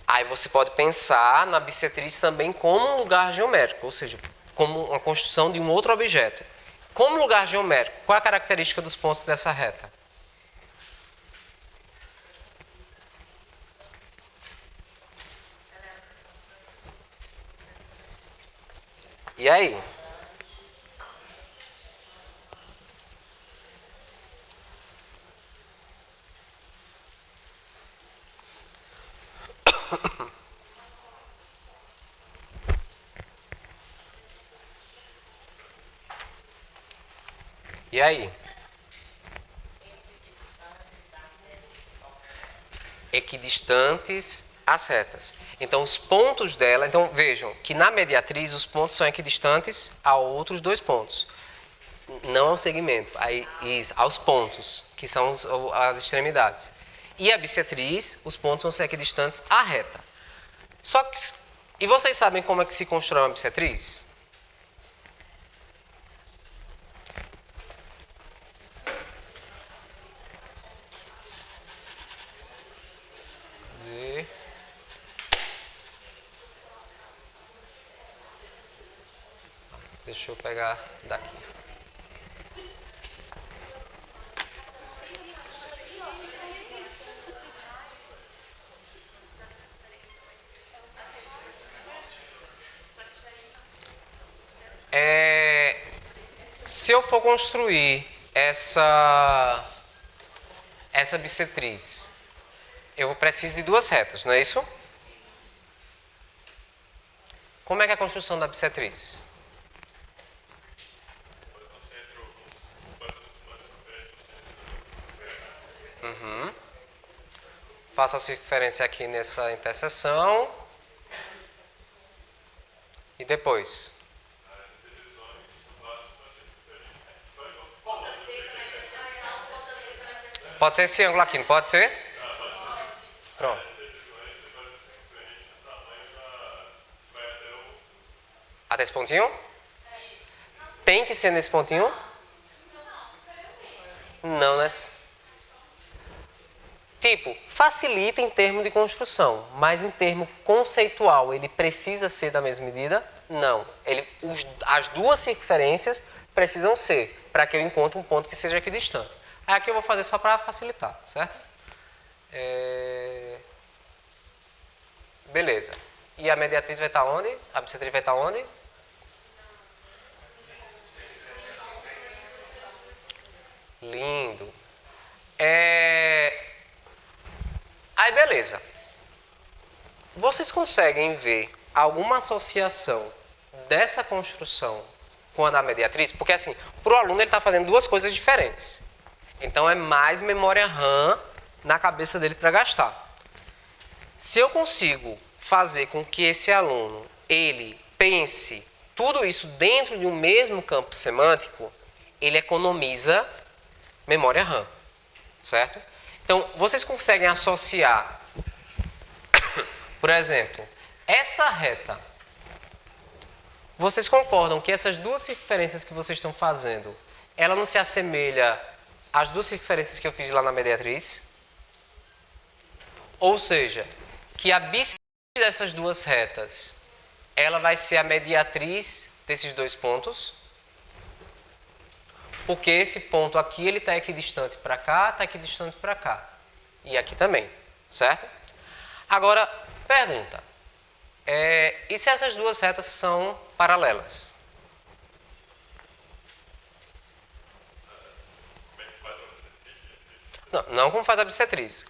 S2: Aí você pode pensar na bissetriz também como um lugar geométrico, ou seja, como uma construção de um outro objeto. Como lugar geométrico, qual é a característica dos pontos dessa reta? E aí? E aí? Equidistantes as retas. Então, os pontos dela... Então, vejam que na mediatriz os pontos são equidistantes a outros dois pontos. Não ao segmento, aos pontos, que são as extremidades. E a bissetriz, os pontos vão ser equidistantes à reta. Só que E vocês sabem como é que se constrói uma bissetriz? Cadê? Deixa eu pegar daqui. Se eu for construir essa bissetriz, eu preciso de duas retas, não é isso? Como é que é a construção da bissetriz? Faço a circunferência aqui nessa interseção. E depois? Pode ser esse ângulo aqui, não pode ser? Pronto. Até esse pontinho? Tem que ser nesse pontinho? Não, né? Tipo, facilita em termos de construção, mas em termo conceitual, ele precisa ser da mesma medida? Não. As duas circunferências precisam ser, para que eu encontre um ponto que seja equidistante. Aí aqui eu vou fazer só para facilitar, certo? Beleza. E a mediatriz vai estar onde? A bissetriz vai estar onde? Lindo. Aí, beleza. Vocês conseguem ver alguma associação dessa construção com a da mediatriz? Porque, assim, para o aluno ele está fazendo duas coisas diferentes. Então, é mais memória RAM na cabeça dele para gastar. Se eu consigo fazer com que esse aluno, ele pense tudo isso dentro de um mesmo campo semântico, ele economiza memória RAM, certo? Então, vocês conseguem associar, por exemplo, essa reta. Vocês concordam que essas duas circunferências que vocês estão fazendo, ela não se assemelha às duas circunferências que eu fiz lá na mediatriz? Ou seja, que a bissetriz dessas duas retas, ela vai ser a mediatriz desses dois pontos? Porque esse ponto aqui, ele está equidistante para cá, está equidistante para cá. E aqui também, certo? Agora, pergunta. E se essas duas retas são paralelas? Não como faz a bissetriz.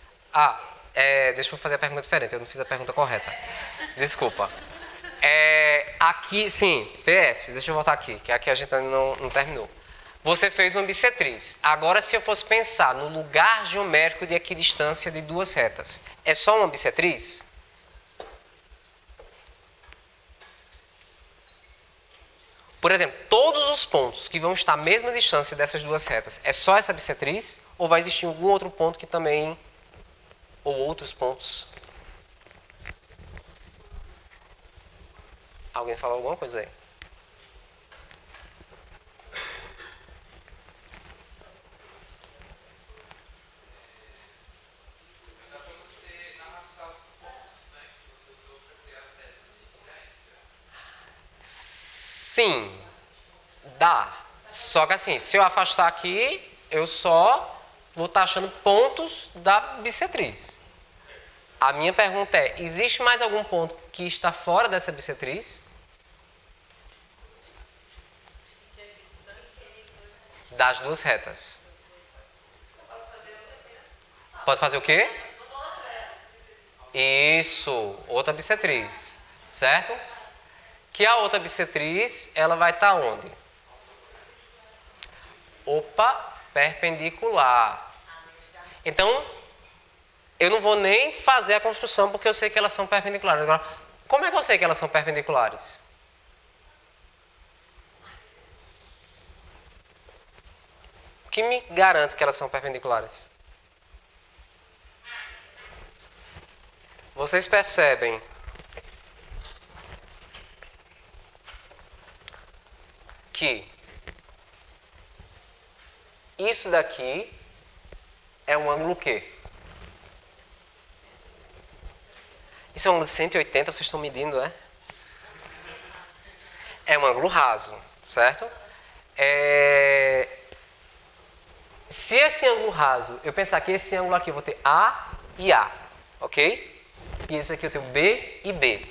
S2: Deixa eu fazer a pergunta diferente, eu não fiz a pergunta correta. Desculpa. Aqui, sim, PS, deixa eu voltar aqui, que aqui a gente ainda não terminou. Você fez uma bissetriz. Agora, se eu fosse pensar no lugar geométrico de equidistância de duas retas, é só uma bissetriz? Por exemplo, todos os pontos que vão estar à mesma distância dessas duas retas, é só essa bissetriz? Ou vai existir algum outro ponto que também... ou outros pontos? Alguém falou alguma coisa aí? Sim, dá. Só que assim, se eu afastar aqui, eu só vou estar achando pontos da bissetriz. A minha pergunta é, existe mais algum ponto que está fora dessa bissetriz? Das duas retas. Pode fazer o quê? Isso, outra bissetriz, certo? Que a outra bissetriz, ela vai estar onde? Opa, perpendicular. Então, eu não vou nem fazer a construção porque eu sei que elas são perpendiculares. Agora, como é que eu sei que elas são perpendiculares? O que me garante que elas são perpendiculares? Vocês percebem que isso daqui é um ângulo quê? Isso é um ângulo de 180, vocês estão medindo, é? É um ângulo raso, certo? Se esse ângulo raso, eu pensar que esse ângulo aqui eu vou ter A e A, ok? E esse aqui eu tenho B e B,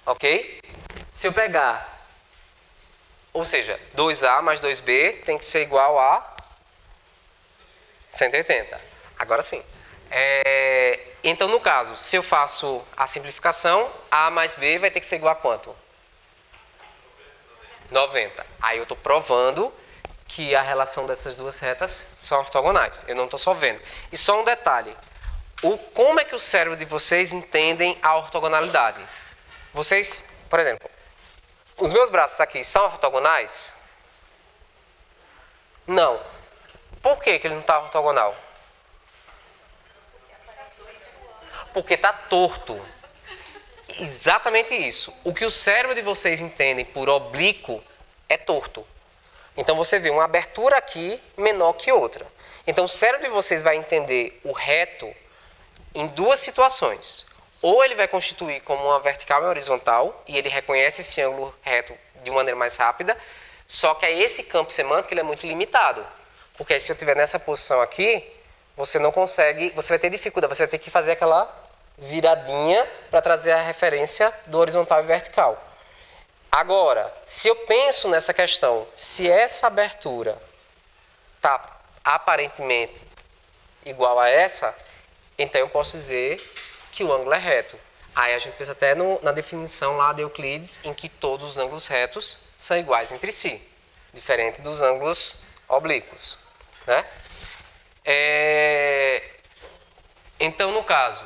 S2: ok? Se eu pegar, ou seja, 2A mais 2B tem que ser igual a 180. Agora sim. Então, no caso, se eu faço a simplificação, A mais B vai ter que ser igual a quanto? 90. Aí eu estou provando que a relação dessas duas retas são ortogonais. Eu não estou só vendo. E só um detalhe. Como é que o cérebro de vocês entendem a ortogonalidade? Vocês, por exemplo, os meus braços aqui são ortogonais? Não. Por que ele não está ortogonal? Porque está torto. Exatamente isso. O que o cérebro de vocês entendem por oblíquo é torto. Então você vê uma abertura aqui menor que outra. Então o cérebro de vocês vai entender o reto em duas situações. Ou ele vai constituir como uma vertical e horizontal, e ele reconhece esse ângulo reto de uma maneira mais rápida, só que aí esse campo semântico ele é muito limitado. Porque aí, se eu estiver nessa posição aqui, você não consegue, você vai ter dificuldade, você vai ter que fazer aquela viradinha para trazer a referência do horizontal e vertical. Agora, se eu penso nessa questão, se essa abertura está aparentemente igual a essa, então eu posso dizer que o ângulo é reto. Aí a gente pensa até na definição lá de Euclides, em que todos os ângulos retos são iguais entre si, diferente dos ângulos oblíquos, né? Então, no caso,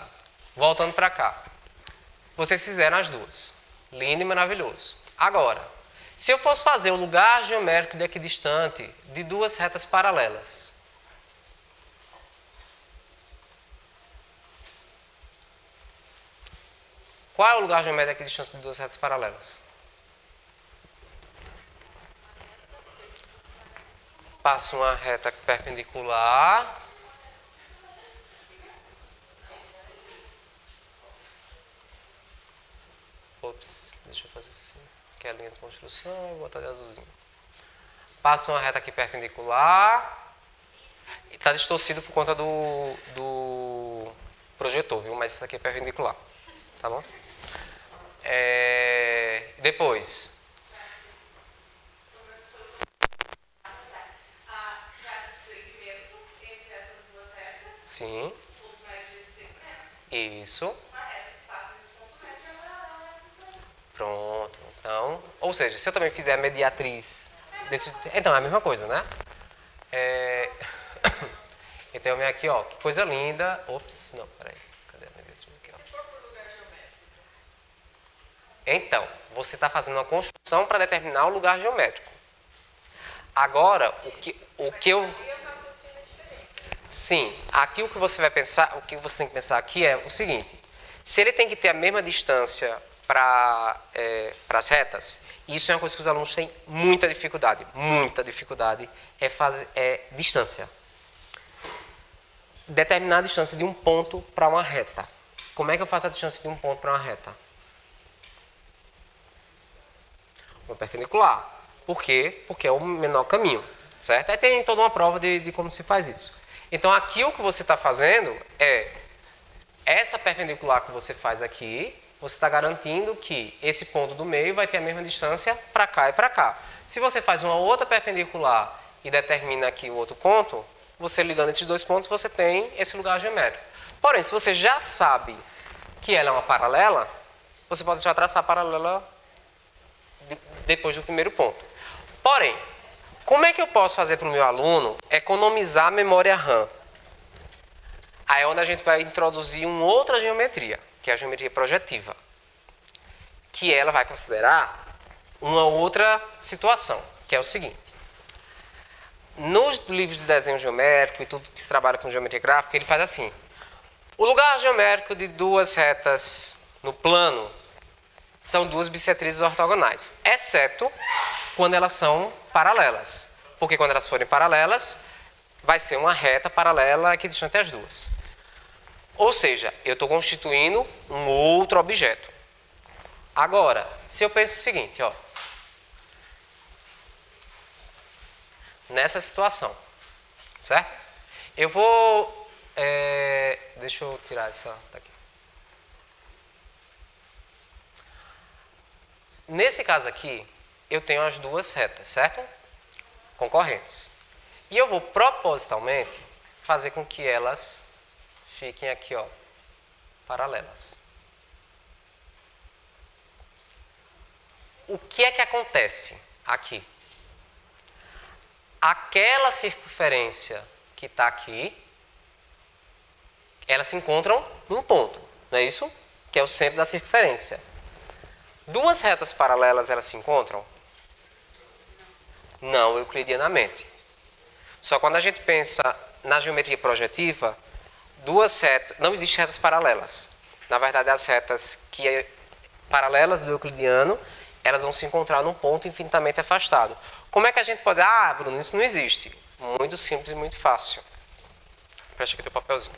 S2: voltando para cá, vocês fizeram as duas. Lindo e maravilhoso. Agora, se eu fosse fazer o lugar geométrico de equidistante de duas retas paralelas, qual é o lugar geométrico de equidistância de duas retas paralelas? Passo uma reta perpendicular. Ops, deixa eu fazer assim. Aqui é a linha de construção, eu vou botar de azulzinho. Passo uma reta aqui perpendicular. E está distorcido por conta do projetor, viu? Mas isso aqui é perpendicular. Tá bom? Depois. Sim. Isso. Pronto. Então, ou seja, se eu também fizer a mediatriz desse, então é a mesma coisa, né? Então eu venho aqui, ó, que coisa linda. Ops, não, peraí. Cadê a mediatriz aqui, ó?
S1: Se for por lugar geométrico.
S2: Então, você está fazendo uma construção para determinar o lugar geométrico. Agora, o que eu Sim, aqui o que você vai pensar, o que você tem que pensar aqui é o seguinte: se ele tem que ter a mesma distância para as retas, isso é uma coisa que os alunos têm muita dificuldade é distância. Determinar a distância de um ponto para uma reta. Como é que eu faço a distância de um ponto para uma reta? Uma perpendicular. Por quê? Porque é o menor caminho, certo? Aí tem toda uma prova de como se faz isso. Então aqui o que você está fazendo é essa perpendicular que você faz aqui, você está garantindo que esse ponto do meio vai ter a mesma distância para cá e para cá. Se você faz uma outra perpendicular e determina aqui o outro ponto, você ligando esses dois pontos, você tem esse lugar geométrico. Porém, se você já sabe que ela é uma paralela, você pode já traçar a paralela depois do primeiro ponto. Porém, como é que eu posso fazer para o meu aluno economizar a memória RAM? Aí é onde a gente vai introduzir uma outra geometria, que é a geometria projetiva, que ela vai considerar uma outra situação, que é o seguinte. Nos livros de desenho geométrico e tudo que se trabalha com geometria gráfica, ele faz assim. O lugar geométrico de duas retas no plano são duas bissetrizes ortogonais, exceto quando elas são paralelas. Porque quando elas forem paralelas, vai ser uma reta paralela equidistante as duas. Ou seja, eu estou constituindo um outro objeto. Agora, se eu penso o seguinte, ó, nessa situação, certo? Eu vou... deixa eu tirar essa daqui. Nesse caso aqui, eu tenho as duas retas, certo? Concorrentes. E eu vou propositalmente fazer com que elas fiquem aqui, ó, paralelas. O que é que acontece aqui? Aquela circunferência que está aqui, elas se encontram num ponto, não é isso? Que é o centro da circunferência. Duas retas paralelas, elas se encontram? Não euclidianamente. Só quando a gente pensa na geometria projetiva, duas retas, não existem retas paralelas. Na verdade, as retas paralelas do euclidiano, elas vão se encontrar num ponto infinitamente afastado. Como é que a gente pode dizer, ah, Bruno, isso não existe? Muito simples e muito fácil. Presta aqui teu papelzinho.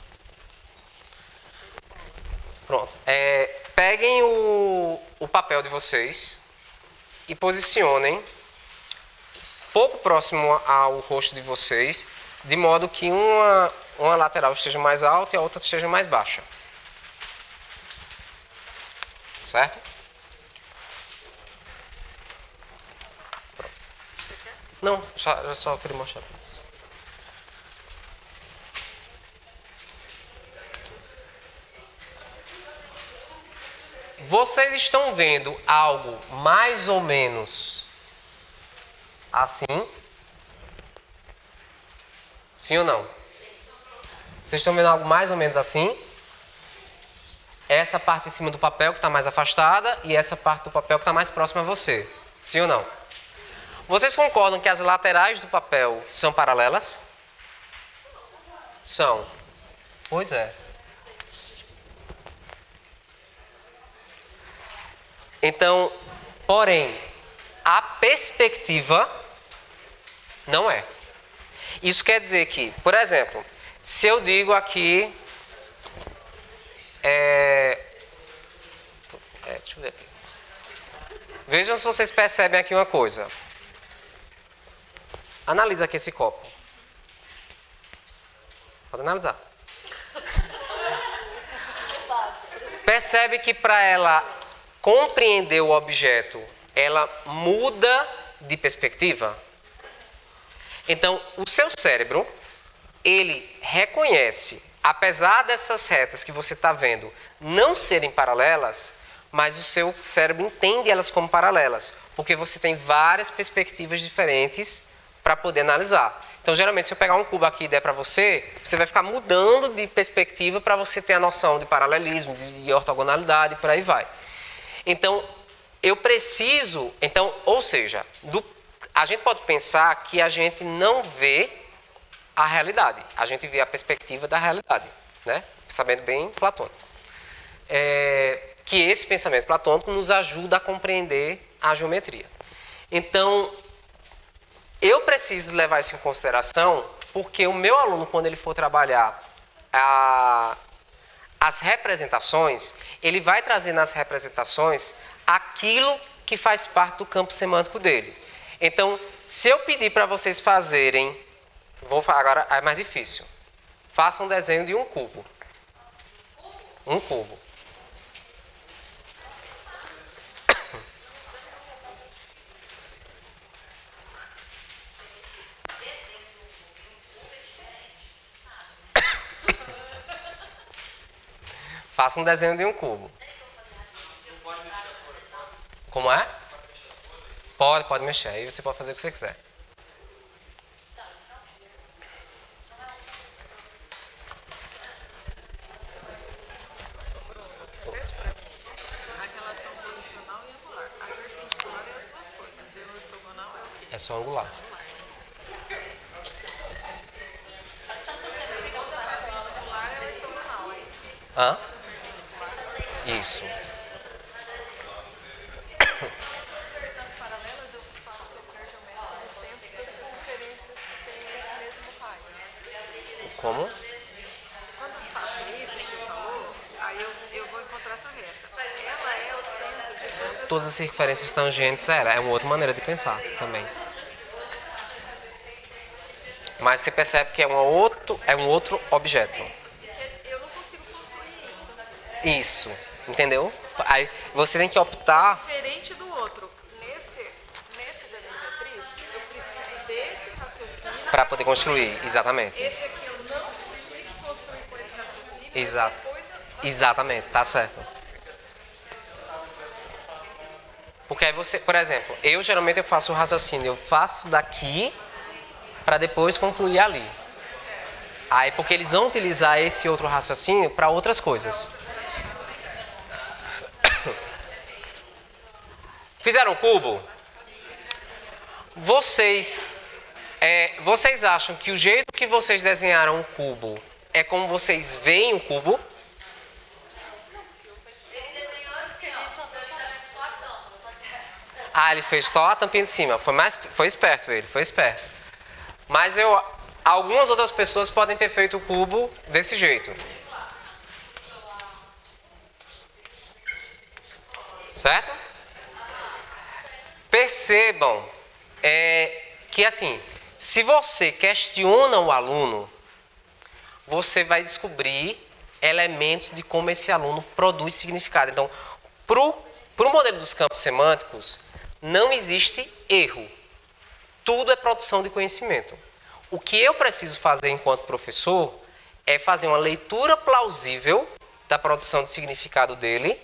S2: Pronto. Peguem o papel de vocês e posicionem pouco próximo ao rosto de vocês, de modo que uma lateral esteja mais alta e a outra esteja mais baixa. Certo? Pronto. Não, eu só queria mostrar para isso. Vocês estão vendo algo mais ou menos assim? Sim ou não? Vocês estão vendo algo mais ou menos assim? Essa parte em cima do papel que está mais afastada e essa parte do papel que está mais próxima a você. Sim ou não? Vocês concordam que as laterais do papel são paralelas? São. Pois é. Então, porém, a perspectiva não é. Isso quer dizer que, por exemplo, se eu digo aqui... deixa eu ver aqui. Vejam se vocês percebem aqui uma coisa. Analisa aqui esse copo. Pode analisar. Percebe que para ela compreender o objeto, ela muda de perspectiva? Então, o seu cérebro, ele reconhece, apesar dessas retas que você está vendo não serem paralelas, mas o seu cérebro entende elas como paralelas, porque você tem várias perspectivas diferentes para poder analisar. Então, geralmente, se eu pegar um cubo aqui e der para você, você vai ficar mudando de perspectiva para você ter a noção de paralelismo, de ortogonalidade, e por aí vai. Então, eu preciso... Então, ou seja, a gente pode pensar que a gente não vê a realidade. A gente vê a perspectiva da realidade, né? Pensamento bem platônico. Que esse pensamento platônico nos ajuda a compreender a geometria. Então, eu preciso levar isso em consideração porque o meu aluno, quando ele for trabalhar as representações, ele vai trazer nas representações aquilo que faz parte do campo semântico dele. Então, se eu pedir para vocês fazerem, agora é mais difícil, façam um desenho de um cubo. Um cubo. Faça um desenho de um cubo. Como é? Pode mexer. Aí você pode fazer o que você quiser.
S1: A relação posicional e angular. A perpendicular é as duas coisas. E o ortogonal é o quê?
S2: É só angular.
S1: Perpendicular é ortogonal, é isso?
S2: Hã? Isso.
S1: Das paralelas eu falo que
S2: Como?
S1: Quando eu faço isso que você falou, aí eu vou encontrar essa reta. Ela é o centro de todas
S2: Todas as circunferências tangentes, é uma outra maneira de pensar também. Mas você percebe que é um outro objeto.
S1: Eu não consigo construir isso.
S2: Isso, entendeu? Aí você tem que optar
S1: Diferente do outro. Nesse da mediatriz, eu preciso desse raciocínio.
S2: para poder construir, exatamente.
S1: Esse aqui eu não consigo construir com esse raciocínio.
S2: Exato.
S1: Depois
S2: Exatamente, tá certo. Porque aí você, por exemplo, eu geralmente faço o raciocínio, eu faço daqui para depois concluir ali. Aí porque eles vão utilizar esse outro raciocínio para outras coisas. Fizeram um cubo? Vocês acham que o jeito que vocês desenharam o cubo é como vocês veem o cubo? Ah, ele fez só a tampinha de cima. Foi esperto ele, foi esperto. Mas algumas outras pessoas podem ter feito o cubo desse jeito. Certo? Percebam que assim, se você questiona o aluno, você vai descobrir elementos de como esse aluno produz significado. Então, para o modelo dos campos semânticos, não existe erro. Tudo é produção de conhecimento. O que eu preciso fazer enquanto professor é fazer uma leitura plausível da produção de significado dele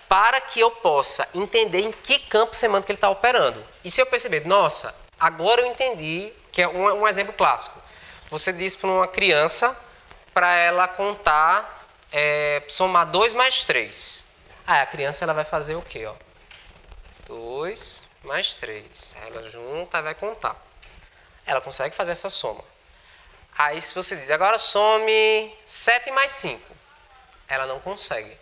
S2: para que eu possa entender em que campo semântico ele está operando. E se eu perceber, nossa, agora eu entendi, que é um exemplo clássico. Você diz para uma criança para ela contar, somar 2 mais 3. Aí a criança ela vai fazer o quê? 2 mais 3. Ela junta e vai contar. Ela consegue fazer essa soma. Aí se você diz, agora some 7 mais 5. Ela não consegue.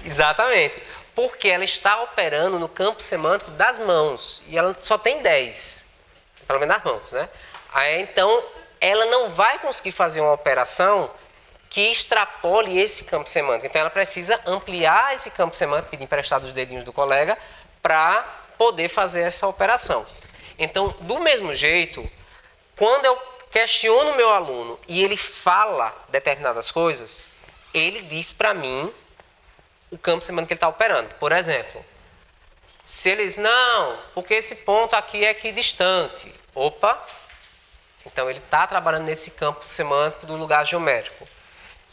S2: Exatamente. Porque ela está operando no campo semântico das mãos. E ela só tem 10. Pelo menos nas mãos, né? Aí, então, ela não vai conseguir fazer uma operação que extrapole esse campo semântico. Então, ela precisa ampliar esse campo semântico, pedir emprestado os dedinhos do colega, para poder fazer essa operação. Então, do mesmo jeito, quando eu questiono o meu aluno e ele fala determinadas coisas, ele diz para mim o campo semântico que ele está operando. Por exemplo, se ele diz, não, porque esse ponto aqui é equidistante. Opa! Então, ele está trabalhando nesse campo semântico do lugar geométrico.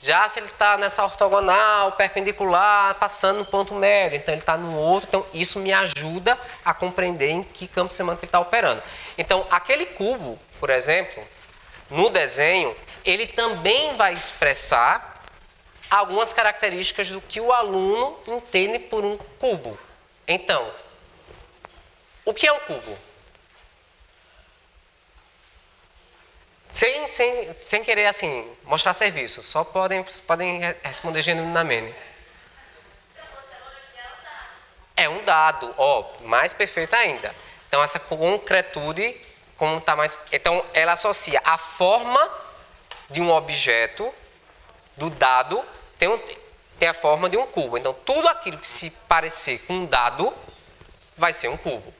S2: Já se ele está nessa ortogonal, perpendicular, passando no ponto médio, então ele está no outro, então isso me ajuda a compreender em que campo semântico ele está operando. Então, aquele cubo, por exemplo, no desenho, ele também vai expressar algumas características do que o aluno entende por um cubo. Então, o que é um cubo? Sem querer, assim, mostrar serviço. Só podem responder genuinamente. É um dado, mais perfeito ainda. Então, essa concretude, como está mais... Então, ela associa a forma de um objeto, do dado, tem a forma de um cubo. Então, tudo aquilo que se parecer com um dado, vai ser um cubo.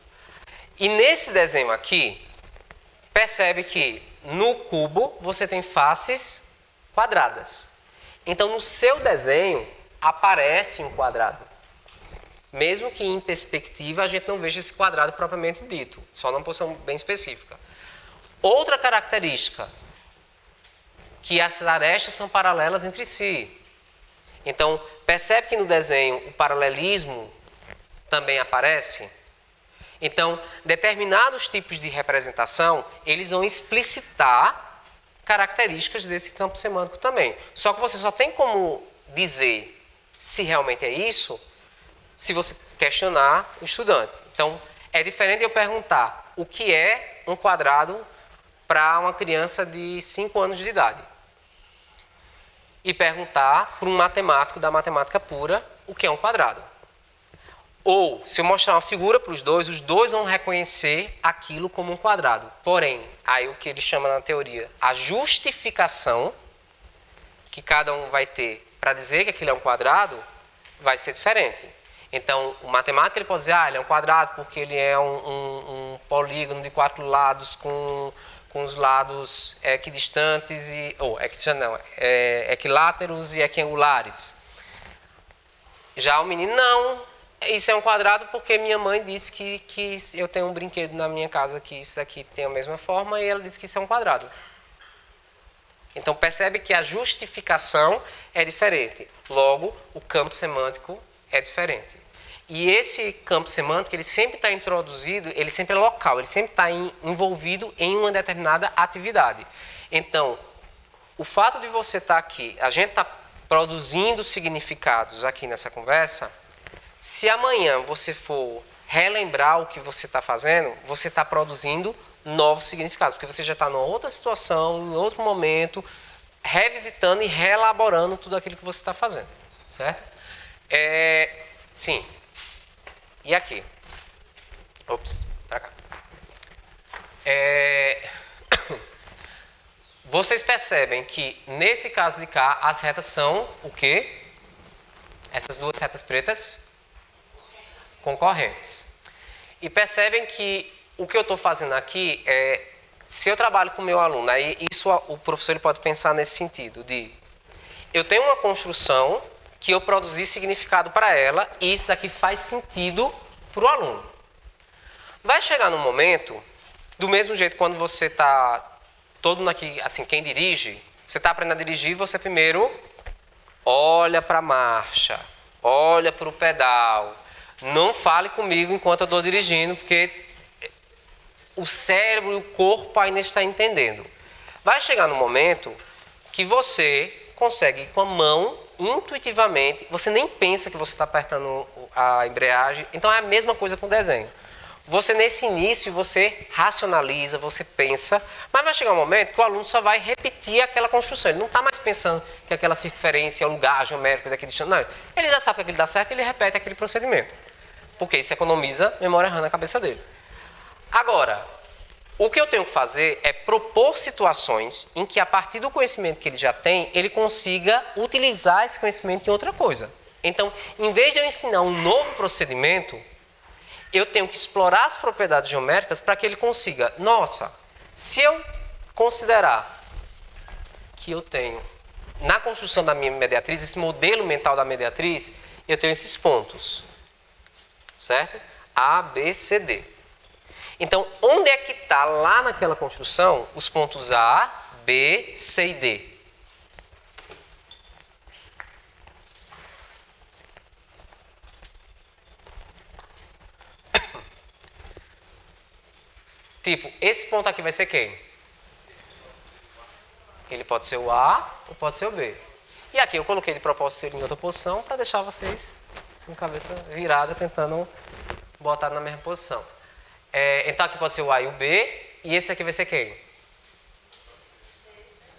S2: E nesse desenho aqui, percebe que no cubo você tem faces quadradas. Então, no seu desenho, aparece um quadrado. Mesmo que em perspectiva a gente não veja esse quadrado propriamente dito, só numa posição bem específica. Outra característica, que as arestas são paralelas entre si. Então, percebe que no desenho o paralelismo também aparece? Então, determinados tipos de representação, eles vão explicitar características desse campo semântico também. Só que você só tem como dizer se realmente é isso, se você questionar o estudante. Então, é diferente de eu perguntar o que é um quadrado para uma criança de 5 anos de idade. E perguntar para um matemático da matemática pura o que é um quadrado. Ou, se eu mostrar uma figura para os dois vão reconhecer aquilo como um quadrado. Porém, aí o que ele chama na teoria, a justificação que cada um vai ter para dizer que aquilo é um quadrado, vai ser diferente. Então, o matemático ele pode dizer, ele é um quadrado porque ele é um polígono de 4 lados com os lados equidistantes equiláteros e equiangulares. Já o menino, não, isso é um quadrado porque minha mãe disse que eu tenho um brinquedo na minha casa que isso aqui tem a mesma forma e ela disse que isso é um quadrado. Então, percebe que a justificação é diferente. Logo, o campo semântico é diferente. E esse campo semântico, ele sempre está introduzido, ele sempre é local, ele sempre está envolvido em uma determinada atividade. Então, o fato de você estar aqui, a gente está produzindo significados aqui nessa conversa, se amanhã você for relembrar o que você está fazendo, você está produzindo novos significados, porque você já está numa outra situação, em outro momento, revisitando e reelaborando tudo aquilo que você está fazendo, certo? Sim. E aqui? Ops, para cá. Vocês percebem que, nesse caso de cá, as retas são o quê? Essas duas retas pretas? Concorrentes. E percebem que o que eu estou fazendo aqui se eu trabalho com o meu aluno, aí isso o professor ele pode pensar nesse sentido, de eu tenho uma construção que eu produzi significado para ela e isso aqui faz sentido para o aluno. Vai chegar num momento, do mesmo jeito quando você está todo aqui, assim, quem dirige, você está aprendendo a dirigir, você primeiro olha para a marcha, olha para o pedal. Não fale comigo enquanto eu estou dirigindo, porque o cérebro e o corpo ainda estão entendendo. Vai chegar no momento que você consegue ir com a mão, intuitivamente, você nem pensa que você está apertando a embreagem, então é a mesma coisa com o desenho. Você, nesse início, você racionaliza, você pensa, mas vai chegar um momento que o aluno só vai repetir aquela construção. Ele não está mais pensando que aquela circunferência é o lugar geométrico daquele distante. Não, ele já sabe que aquilo dá certo e ele repete aquele procedimento. Porque isso economiza memória RAM na cabeça dele. Agora, o que eu tenho que fazer é propor situações em que, a partir do conhecimento que ele já tem, ele consiga utilizar esse conhecimento em outra coisa. Então, em vez de eu ensinar um novo procedimento, eu tenho que explorar as propriedades geométricas para que ele consiga. Nossa, se eu considerar que eu tenho, na construção da minha mediatriz, esse modelo mental da mediatriz, eu tenho esses pontos. Certo? A, B, C, D. Então, onde é que está lá naquela construção os pontos A, B, C e D? Tipo, esse ponto aqui vai ser quem? Ele pode ser o A ou pode ser o B. E aqui eu coloquei de propósito ele em outra posição para deixar vocês com a cabeça virada tentando botar na mesma posição. Então aqui pode ser o A e o B. E esse aqui vai ser quem?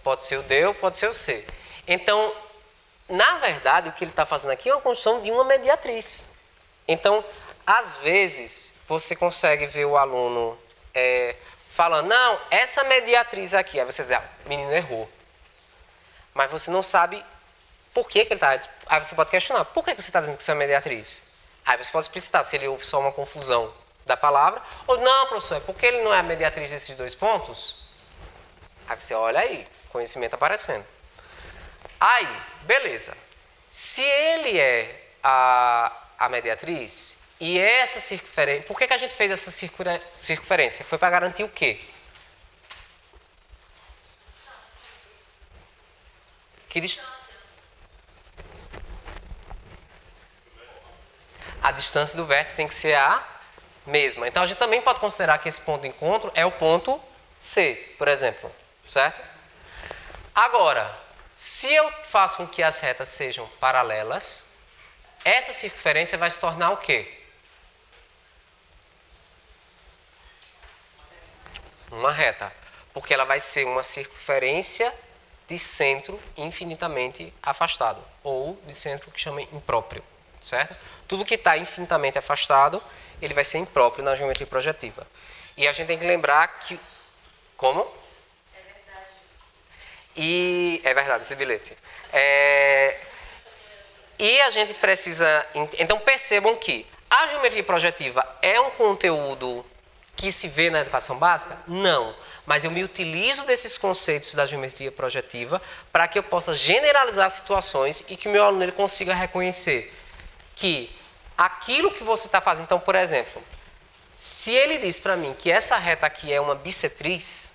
S2: Pode ser o D ou pode ser o C. Então, na verdade, o que ele está fazendo aqui é uma construção de uma mediatriz. Então, às vezes, você consegue ver o aluno falando, não, essa mediatriz aqui. Aí você diz, o menino errou. Mas você não sabe por que ele está... Aí você pode questionar, por que você está dizendo que isso é mediatriz? Aí você pode explicitar se ele houve só uma confusão da palavra, ou não, professor, é porque ele não é a mediatriz desses dois pontos? Aí você olha aí, conhecimento aparecendo. Aí, beleza. Se ele é a mediatriz, e essa circunferência... Por que a gente fez essa circunferência? Foi para garantir o quê? Que distância? A distância do vértice tem que ser a mesma. Então, a gente também pode considerar que esse ponto de encontro é o ponto C, por exemplo. Certo? Agora, se eu faço com que as retas sejam paralelas, essa circunferência vai se tornar o quê? Uma reta. Porque ela vai ser uma circunferência de centro infinitamente afastado. Ou de centro que chama impróprio. certo? Tudo que está infinitamente afastado, ele vai ser impróprio na geometria projetiva. E a gente tem que lembrar que... Como?
S4: É verdade isso.
S2: E é verdade esse bilhete. E a gente precisa... Então percebam que a geometria projetiva é um conteúdo que se vê na educação básica? Não. Mas eu me utilizo desses conceitos da geometria projetiva para que eu possa generalizar situações e que o meu aluno ele consiga reconhecer que aquilo que você está fazendo... Então, por exemplo, se ele diz para mim que essa reta aqui é uma bissetriz,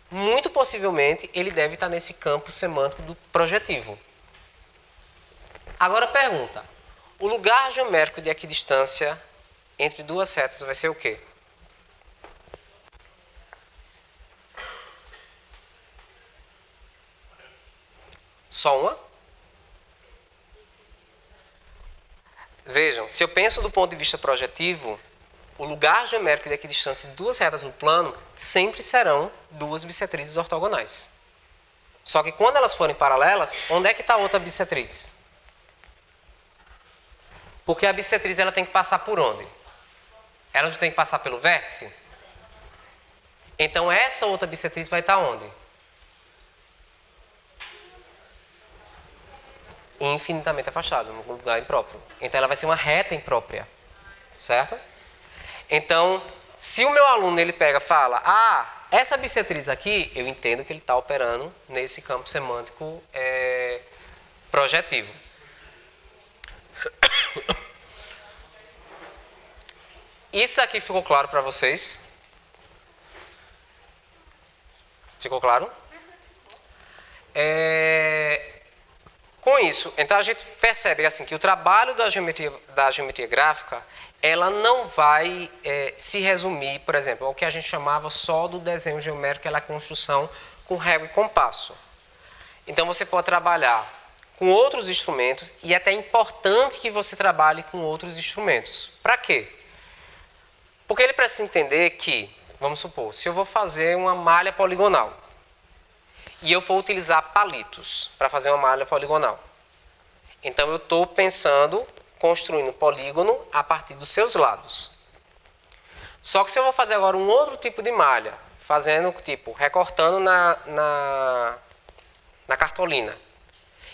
S2: muito possivelmente ele deve estar nesse campo semântico do projetivo. Agora pergunta, o lugar geomérico de equidistância entre duas retas vai ser o quê? Só uma? Vejam, se eu penso do ponto de vista projetivo, o lugar geomérico de equidistância de duas retas no plano sempre serão duas bissetrizes ortogonais. Só que quando elas forem paralelas, onde é que está a outra bissetriz? Porque a bissetriz ela tem que passar por onde? Ela não tem que passar pelo vértice? Então essa outra bissetriz vai estar onde? Infinitamente afastado, num lugar impróprio. Então ela vai ser uma reta imprópria, certo? Então, se o meu aluno ele pega e fala, essa bissetriz aqui, eu entendo que ele está operando nesse campo semântico projetivo. Isso aqui ficou claro para vocês? Ficou claro? Com isso, então a gente percebe assim, que o trabalho da geometria gráfica, ela não vai se resumir, por exemplo, ao que a gente chamava só do desenho geométrico, que é a construção com régua e compasso. Então você pode trabalhar com outros instrumentos e é até importante que você trabalhe com outros instrumentos. Para quê? Porque ele precisa entender que, vamos supor, se eu vou fazer uma malha poligonal, e eu for utilizar palitos para fazer uma malha poligonal. Então eu estou pensando, construindo polígono a partir dos seus lados. Só que se eu vou fazer agora um outro tipo de malha, fazendo tipo, recortando na cartolina.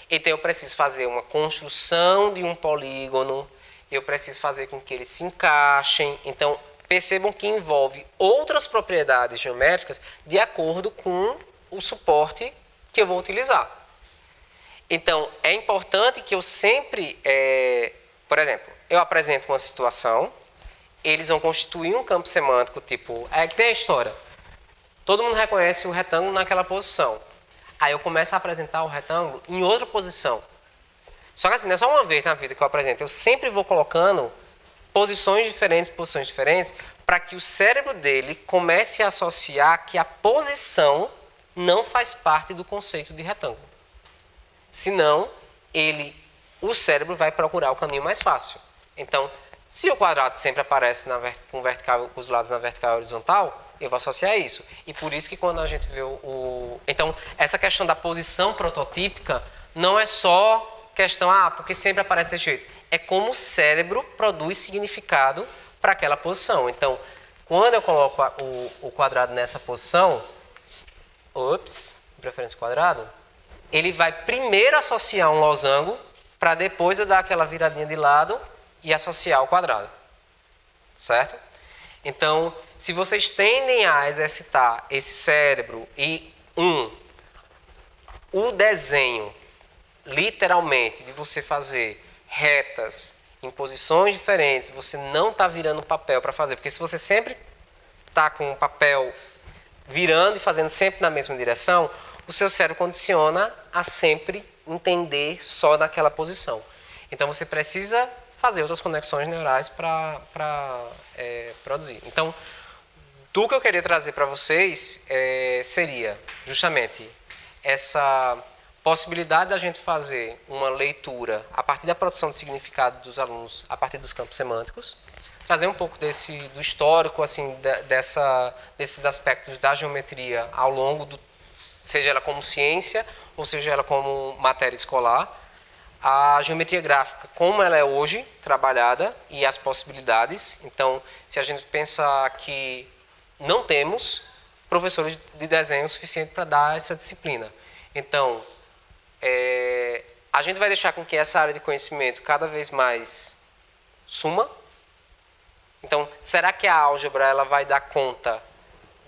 S2: Então eu preciso fazer uma construção de um polígono, eu preciso fazer com que eles se encaixem. Então percebam que envolve outras propriedades geométricas de acordo com o suporte que eu vou utilizar. Então, é importante que eu sempre, por exemplo, eu apresento uma situação, eles vão constituir um campo semântico, tipo, que tem a história. Todo mundo reconhece o retângulo naquela posição. Aí eu começo a apresentar o retângulo em outra posição. Só que assim, não é só uma vez na vida que eu apresento, eu sempre vou colocando posições diferentes, para que o cérebro dele comece a associar que a posição não faz parte do conceito de retângulo. Senão, o cérebro vai procurar o caminho mais fácil. Então, se o quadrado sempre aparece com os lados na vertical e horizontal, eu vou associar isso. E por isso que quando a gente vê Então, essa questão da posição prototípica não é só questão, porque sempre aparece desse jeito. É como o cérebro produz significado para aquela posição. Então, quando eu coloco o quadrado nessa posição, preferência quadrado, ele vai primeiro associar um losango para depois eu dar aquela viradinha de lado e associar o quadrado. Certo? Então, se vocês tendem a exercitar esse cérebro e o desenho, literalmente, de você fazer retas em posições diferentes, você não está virando papel para fazer, porque se você sempre está com o papel virando e fazendo sempre na mesma direção, o seu cérebro condiciona a sempre entender só naquela posição. Então você precisa fazer outras conexões neurais para produzir. Então, do que eu queria trazer para vocês seria justamente essa possibilidade da gente fazer uma leitura a partir da produção de significado dos alunos, a partir dos campos semânticos, trazer um pouco do histórico, assim, desses aspectos da geometria ao longo seja ela como ciência ou seja ela como matéria escolar, a geometria gráfica, como ela é hoje trabalhada e as possibilidades. Então, se a gente pensar que não temos professores de desenho suficiente para dar essa disciplina. Então, a gente vai deixar com que essa área de conhecimento cada vez mais suma. Então, será que a álgebra ela vai dar conta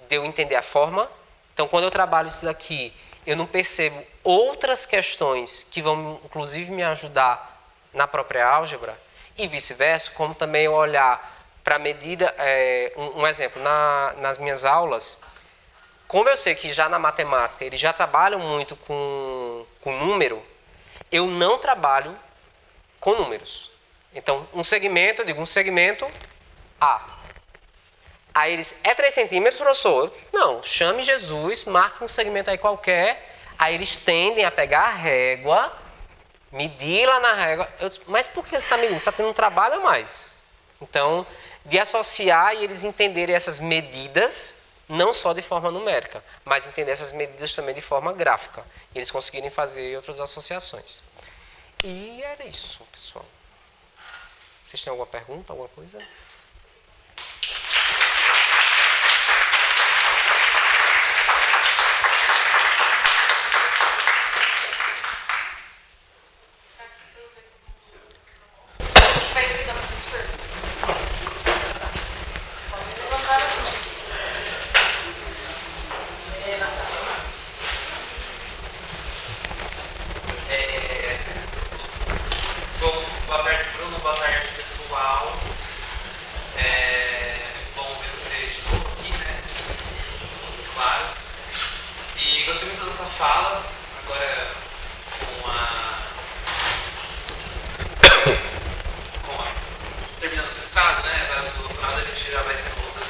S2: de eu entender a forma? Então, quando eu trabalho isso daqui, eu não percebo outras questões que vão, inclusive, me ajudar na própria álgebra, e vice-versa, como também eu olhar para a medida... um exemplo, nas minhas aulas, como eu sei que já na matemática eles já trabalham muito com número, eu não trabalho com números. Então, um segmento, eu digo um segmento A. Aí eles, é 3 centímetros, professor? Não, chame Jesus, marque um segmento aí qualquer. Aí eles tendem a pegar a régua, medir lá na régua. Eu disse, mas por que você está medindo? Você está tendo um trabalho a mais. Então, de associar e eles entenderem essas medidas, não só de forma numérica, mas entender essas medidas também de forma gráfica. E eles conseguirem fazer outras associações. E era isso, pessoal. Vocês têm alguma pergunta, alguma coisa?
S3: Bom, boa tarde, Bruno. Boa tarde, pessoal. Bom ver vocês de novo aqui, né? Claro. E gostei muito da sua fala. Agora, terminando o mestrado, né? Agora no doutorado a gente já vai ter outras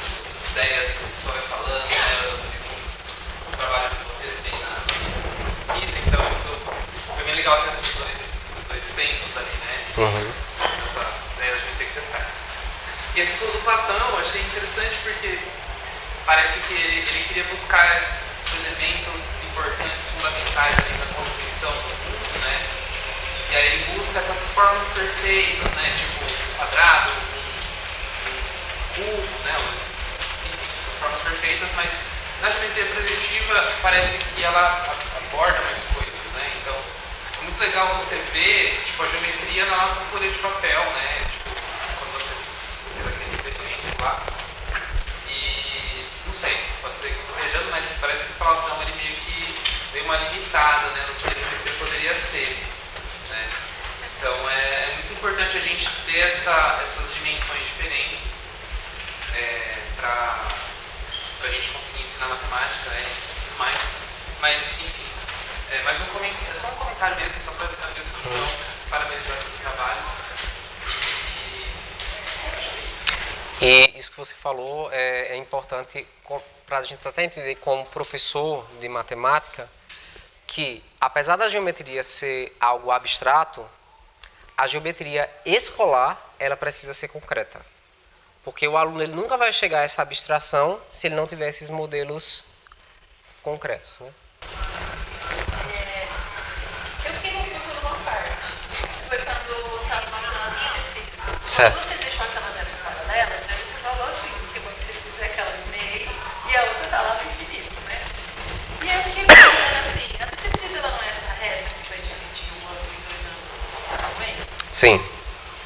S3: ideias do que o pessoal vai falando, né? Eu vi muito o trabalho que você tem na pesquisa, então isso foi bem legal ter esses dois tempos ali, né? Essa ideia da gente que você faz. E esse estudo do Platão eu achei interessante porque parece que ele queria buscar esses elementos importantes, fundamentais ali da constituição do mundo, né? E aí ele busca essas formas perfeitas, né? Tipo um quadrado, um cubo, né? Enfim, essas formas perfeitas, mas na geometria projetiva parece que ela aborda mais coisas, né? Então é muito legal você ver tipo, a geometria na nossa folha de papel, né? Tipo, quando você teve aquele experimento lá. E não sei, pode ser que eu estou viajando, mas parece que o Platão ele meio que deu uma limitada, né, no que a geometria poderia ser. Né? Então é muito importante a gente ter essas dimensões diferentes para a gente conseguir ensinar matemática, né, e tudo mais. Mas enfim, é só um comentário mesmo, só para fazer a discussão, parabéns pelo seu trabalho. E acho que é isso.
S2: E isso que você falou é importante para a gente até entender como professor de matemática, que apesar da geometria ser algo abstrato, a geometria escolar ela precisa ser concreta. Porque o aluno ele nunca vai chegar a essa abstração se ele não tiver esses modelos concretos, né?
S1: Eu fiquei confusa numa parte. Foi quando você estava mostrando as bicicletas.
S2: Certo.
S1: Quando você deixou aquelas eras paralelas, aí você falou assim, porque uma bicicleta é aquela no meio e a outra está lá no infinito, né? E eu fiquei pensando assim, a bicicleta ela não é essa reta que vai dividir o ângulo em 2 ângulos igualmente?
S2: Sim.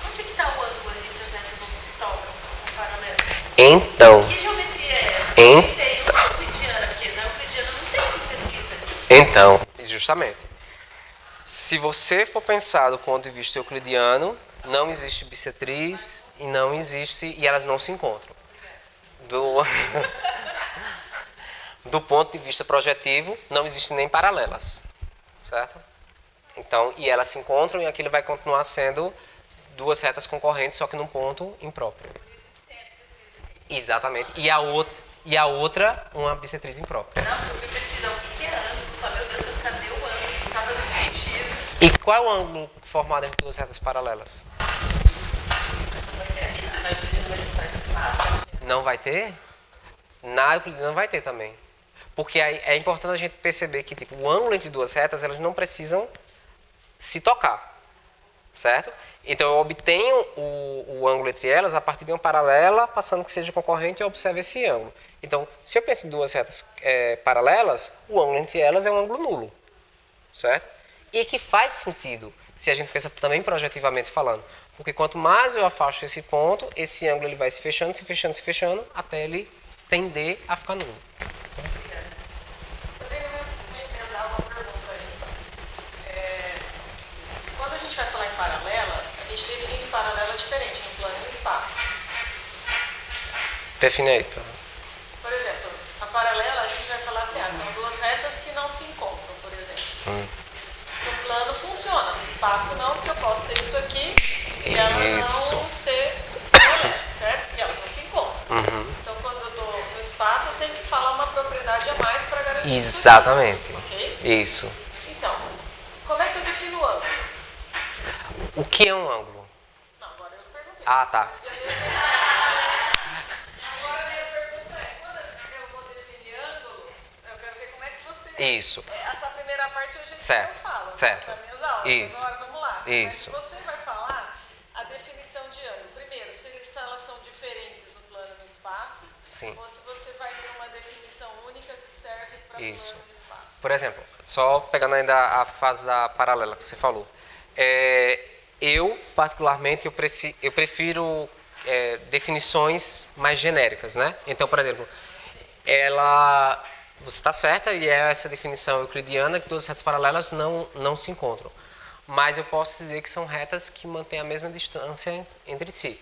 S1: Onde que está o ângulo ali se as retas não se tocam, se não são paralelas?
S2: Então,
S1: Que geometria é essa? Eu pensei em euclidiana, porque na euclidiana não tem bicicleta ali.
S2: justamente, se você for pensar do ponto de vista euclidiano, não existe bissetriz e elas não se encontram. Do ponto de vista projetivo, não existem nem paralelas, certo? Então, e elas se encontram e aquilo vai continuar sendo 2 retas concorrentes, só que num ponto impróprio. Exatamente. E a outra uma bissetriz imprópria.
S1: Não, eu fui pesquisar o que é ângulo, falei, meu Deus, mas cadê o ângulo? Não tá fazendo sentido.
S2: E qual é o ângulo formado entre 2 retas paralelas?
S1: Na euclidiana vai ser só esse espaço.
S2: Não vai ter? Na euclidiana não vai ter também. Porque é importante a gente perceber que tipo, o ângulo entre 2 retas elas não precisam se tocar. certo? Então eu obtenho o ângulo entre elas a partir de uma paralela, passando que seja concorrente, eu observo esse ângulo. Então, se eu penso em duas retas paralelas, o ângulo entre elas é um ângulo nulo, certo? E que faz sentido, se a gente pensa também projetivamente falando, porque quanto mais eu afasto esse ponto, esse ângulo ele vai se fechando, se fechando, se fechando, até ele tender a ficar nulo.
S1: Eu tenho que emendar uma pergunta aí. Quando a gente vai falar em paralela, a gente define paralela diferente no plano e no espaço.
S2: Define aí.
S1: Por exemplo, a paralela a gente vai falar assim, são duas retas que não se encontram, por exemplo. No plano funciona, no espaço não, porque eu posso ter isso aqui e ela não ser paralela, certo? E elas não se encontram. Então, quando eu estou no espaço, eu tenho que falar uma propriedade a mais para garantir
S2: Exatamente.
S1: isso aqui, ok?
S2: Isso.
S1: Então, como é que eu defino o ângulo?
S2: O que é um ângulo?
S1: Não, agora eu perguntei.
S2: Ah, tá.
S1: Agora a minha pergunta é, quando eu vou definir ângulo, eu quero ver como é que você...
S2: Isso.
S1: Essa primeira parte a gente
S2: Certo,
S1: não fala,
S2: certo.
S1: nas minhas aulas.
S2: Isso.
S1: Agora vamos lá.
S2: Isso.
S1: Como é que você vai falar a definição de ângulo? Primeiro, se elas são diferentes no plano e no espaço,
S2: Sim.
S1: ou se você vai ter uma definição única que serve para
S2: Isso.
S1: plano e espaço.
S2: Por exemplo, só pegando ainda a fase da paralela que você falou. Eu, particularmente, eu prefiro definições mais genéricas, né? Então, por exemplo, você está certa e é essa definição euclidiana que duas retas paralelas não se encontram. Mas eu posso dizer que são retas que mantêm a mesma distância entre si.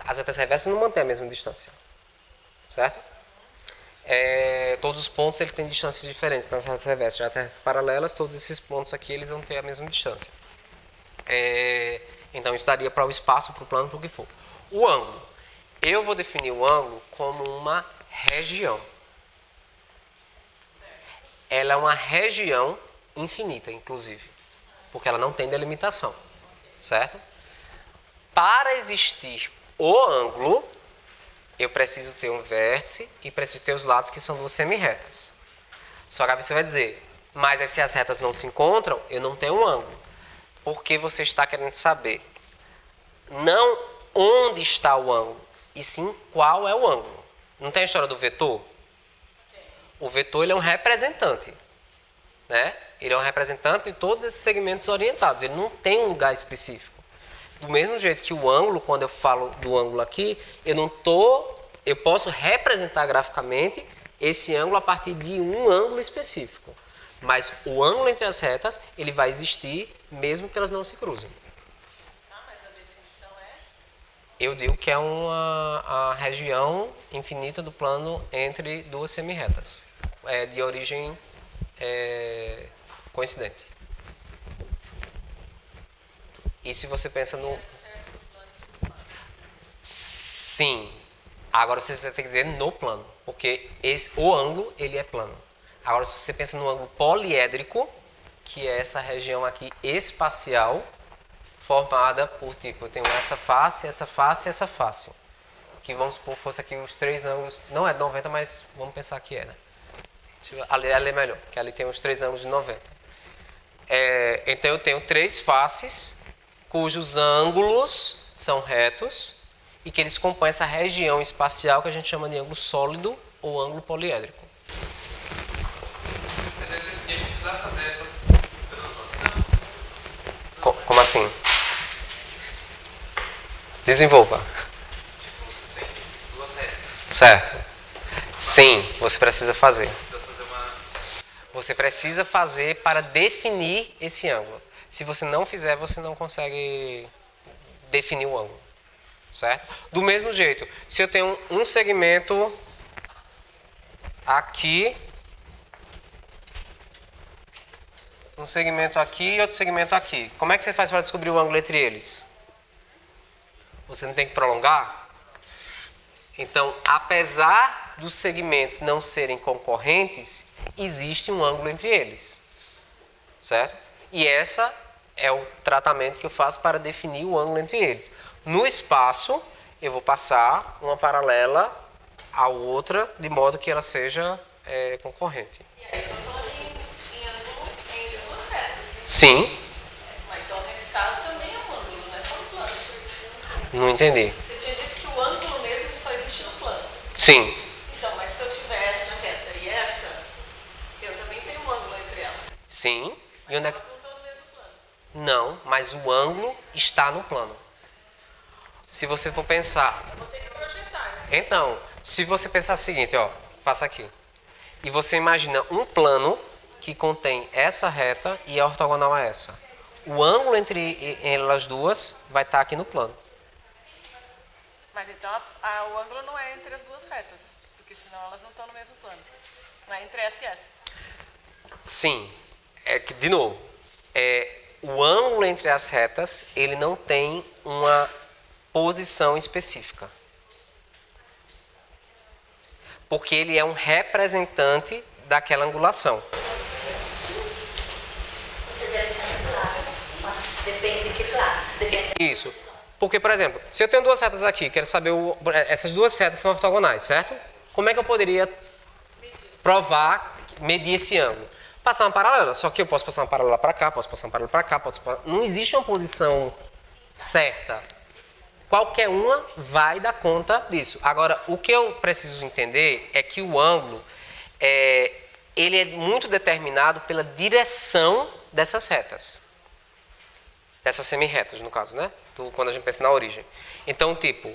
S2: As retas reversas não mantêm a mesma distância, certo? Todos os pontos ele têm distâncias diferentes nas retas reversas. Já as retas paralelas, todos esses pontos aqui eles vão ter a mesma distância. Então isso daria para o espaço, para o plano, para o que for. O ângulo. Eu vou definir o ângulo como uma região. Ela é uma região infinita, inclusive, porque ela não tem delimitação, certo? Para existir o ângulo, eu preciso ter um vértice e preciso ter os lados que são duas semi-retas. Só que aí você vai dizer, mas se as retas não se encontram, eu não tenho um ângulo. Porque você está querendo saber não onde está o ângulo, e sim qual é o ângulo. Não tem a história do vetor? O vetor ele é um representante, né? Ele é um representante de todos esses segmentos orientados. Ele não tem um lugar específico. Do mesmo jeito que o ângulo, quando eu falo do ângulo aqui, eu posso representar graficamente esse ângulo a partir de um ângulo específico. Mas o ângulo entre as retas, ele vai existir mesmo que elas não se cruzem.
S1: Mas a definição é?
S2: Eu digo que é a região infinita do plano entre duas semi-retas. De origem coincidente. E se você pensa no... Sim. Agora você tem que dizer no plano, porque o ângulo ele é plano. Agora se você pensa no ângulo poliédrico, que é essa região aqui espacial, formada por tipo, eu tenho essa face e essa face. Que vamos supor fosse aqui os três ângulos, não é 90, mas vamos pensar que é, né? Ali é melhor, porque ali tem os três ângulos de 90. Então eu tenho três faces, cujos ângulos são retos, e que eles compõem essa região espacial que a gente chama de ângulo sólido ou ângulo poliédrico.
S3: Mas aí você ia precisar fazer essa translação?
S2: Como assim? Desenvolva.
S3: Tipo, você tem duas retas.
S2: Certo. Sim, você precisa fazer.
S3: Precisa fazer uma...
S2: Você precisa fazer para definir esse ângulo. Se você não fizer, você não consegue definir o ângulo. Certo? Do mesmo jeito, se eu tenho um segmento aqui, um segmento aqui e outro segmento aqui, como é que você faz para descobrir o ângulo entre eles? Você não tem que prolongar? Então, apesar dos segmentos não serem concorrentes, existe um ângulo entre eles. Certo? E essa é o tratamento que eu faço para definir o ângulo entre eles. No espaço, eu vou passar uma paralela à outra, de modo que ela seja concorrente.
S1: E aí eu estou falando em ângulo entre duas retas.
S2: Sim,
S1: Mas então, nesse caso, também é um
S2: Não entendi.
S1: Você tinha dito que o ângulo mesmo só existe no plano.
S2: Sim.
S1: Então, mas se eu tiver essa reta e essa, eu também tenho um ângulo entre elas.
S2: Sim. E onde é que...
S1: Elas não estão no mesmo plano.
S2: Não, mas o ângulo está no plano. Se você for pensar...
S1: Eu vou ter que projetar. Eu sei.
S2: Então, se você pensar o seguinte, ó, passa aqui. E você imagina um plano que contém essa reta e é ortogonal a essa. O ângulo entre elas duas vai estar aqui no plano.
S5: Mas então o ângulo não é entre as duas retas, porque senão elas não estão no mesmo plano. Não é entre essa e essa.
S2: Sim. É que, de novo, o ângulo entre as retas, ele não tem uma posição específica. Porque ele é um representante daquela angulação.
S6: Você deve estar claro, mas depende de que lado. Depende da
S2: Isso. Porque, por exemplo, se eu tenho duas retas aqui, quero saber, essas duas retas são ortogonais, certo? Como é que eu poderia medir esse ângulo? Passar uma paralela, só que eu posso passar uma paralela para cá, posso passar uma paralela para cá, não existe uma posição certa. Qualquer uma vai dar conta disso. Agora, o que eu preciso entender é que o ângulo, ele é muito determinado pela direção dessas retas. Dessas semi-retas, no caso, né? Quando a gente pensa na origem. Então, tipo,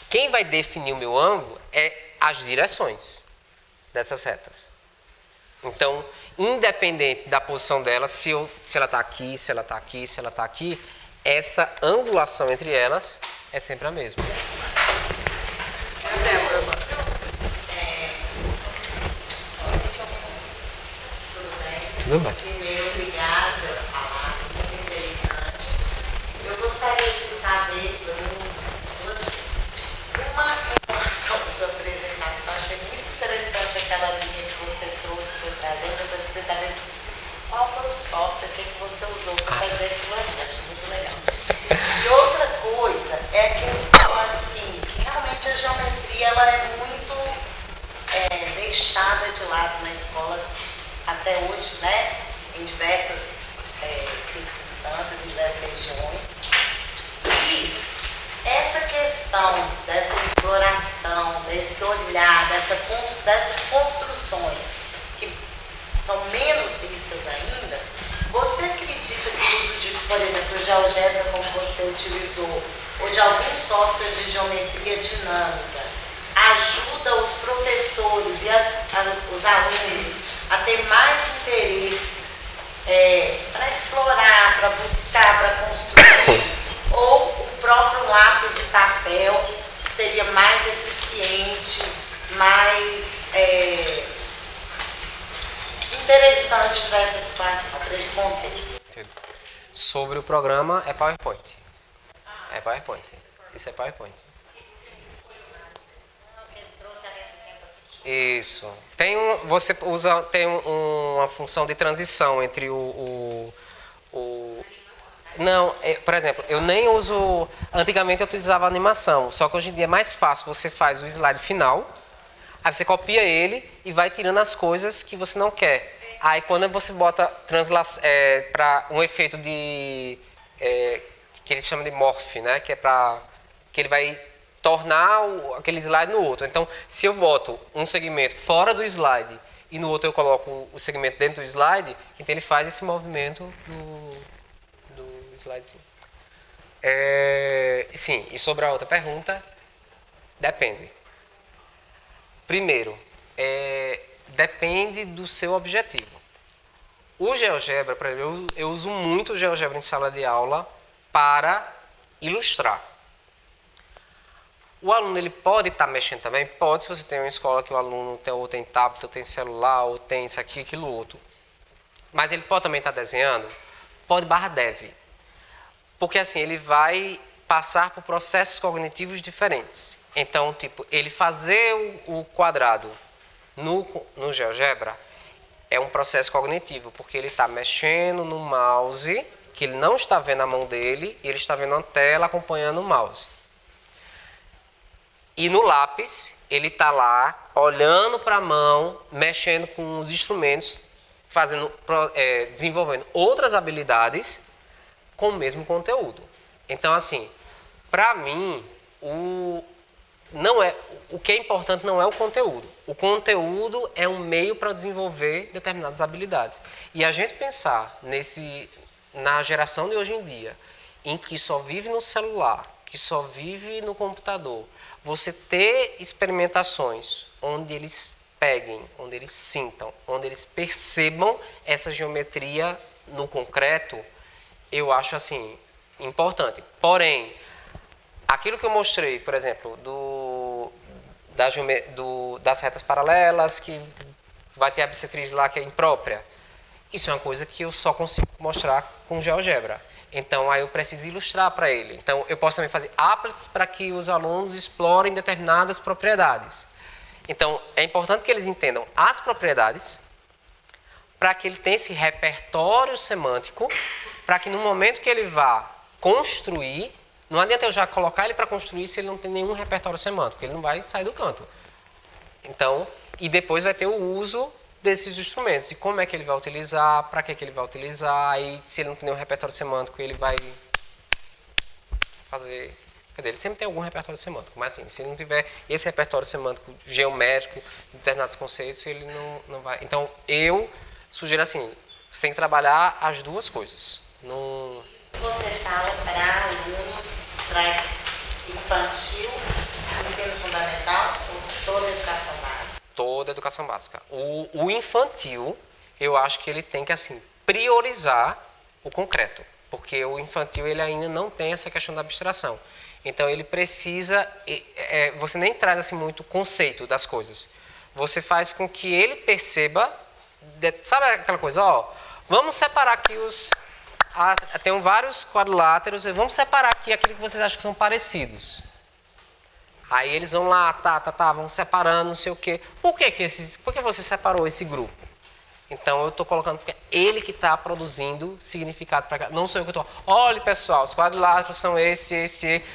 S2: quem vai definir o meu ângulo é as direções dessas retas. Então, independente da posição dela, se ela está aqui, se ela está aqui, se ela está aqui, essa angulação entre elas é sempre a mesma. Tudo bem.
S6: Primeiro, obrigada pelas palavras, muito interessante. Eu gostaria de saber duas coisas. Uma, em relação à sua apresentação, achei muito interessante aquela linha que você trouxe, foi trazendo, eu queria saber qual foi o software, o que você usou para fazer aquilo ali, achei muito legal. E outra coisa é a questão, assim, que realmente a geometria, ela é muito deixada de lado na escola até hoje, né, em diversas circunstâncias, em diversas regiões. E essa questão dessa exploração, desse olhar, dessas construções que são menos vistas ainda, você acredita que o uso de, por exemplo, o GeoGebra, como você utilizou, ou de algum software de geometria dinâmica, ajuda os professores e os alunos a ter mais interesse para explorar, para buscar, para construir, ou o próprio lápis e papel seria mais eficiente, mais interessante para essa situação, para esse contexto?
S2: Sobre o programa é PowerPoint. É PowerPoint. Isso é PowerPoint. Isso. Você usa, tem uma função de transição entre Não, por exemplo, eu nem uso... Antigamente eu utilizava animação, só que hoje em dia é mais fácil. Você faz o slide final, aí você copia ele e vai tirando as coisas que você não quer. Aí quando você bota para um efeito de... que eles chamam de morph, né? Que é para... que ele vai tornar aquele slide no outro. Então, se eu boto um segmento fora do slide e no outro eu coloco o segmento dentro do slide, então ele faz esse movimento do slidezinho. Sim, e sobre a outra pergunta, depende. Primeiro, depende do seu objetivo. O GeoGebra, por exemplo, eu uso muito o GeoGebra em sala de aula para ilustrar. O aluno ele pode estar mexendo também? Pode, se você tem uma escola que o aluno tem tablet, ou tem celular, ou tem isso aqui, aquilo outro. Mas ele pode também estar desenhando? Pode / deve. Porque assim, ele vai passar por processos cognitivos diferentes. Então, tipo, ele fazer o quadrado no GeoGebra é um processo cognitivo, porque ele está mexendo no mouse, que ele não está vendo a mão dele, e ele está vendo a tela acompanhando o mouse. E no lápis, ele está lá, olhando para a mão, mexendo com os instrumentos, desenvolvendo outras habilidades com o mesmo conteúdo. Então, assim, para mim, o que é importante não é o conteúdo. O conteúdo é um meio para desenvolver determinadas habilidades. E a gente pensar na geração de hoje em dia, em que só vive no celular, que só vive no computador, você ter experimentações onde eles peguem, onde eles sintam, onde eles percebam essa geometria no concreto, eu acho assim importante. Porém, aquilo que eu mostrei, por exemplo, das retas paralelas, que vai ter a bissetriz lá que é imprópria, isso é uma coisa que eu só consigo mostrar com GeoGebra. Então, aí eu preciso ilustrar para ele. Então, eu posso também fazer applets para que os alunos explorem determinadas propriedades. Então, é importante que eles entendam as propriedades, para que ele tenha esse repertório semântico, para que no momento que ele vá construir, não adianta eu já colocar ele para construir se ele não tem nenhum repertório semântico, ele não vai sair do canto. Então, e depois vai ter o uso desses instrumentos, e como é que ele vai utilizar, para que ele vai utilizar, e se ele não tem nenhum repertório semântico, ele vai fazer... Quer dizer, ele sempre tem algum repertório semântico, mas assim, se ele não tiver esse repertório semântico geométrico, de determinados conceitos, ele não vai... Então, eu sugiro assim, você tem que trabalhar as duas coisas.
S6: Você fala para alunos, para infantil, ensino fundamental, ou toda a educação básica?
S2: Toda a educação básica. O infantil, eu acho que ele tem que assim priorizar o concreto, porque o infantil ele ainda não tem essa questão da abstração. Então ele precisa, você nem traz assim muito conceito das coisas. Você faz com que ele perceba, sabe aquela coisa, ó, vamos separar aqui tem vários quadriláteros, vamos separar aqui aquilo que vocês acham que são parecidos. Aí eles vão lá, vão separando, não sei o quê. Por que você separou esse grupo? Então eu estou colocando, porque é ele que está produzindo significado para cá. Não sou eu que estou. Olha, pessoal, os quadriláteros são esse,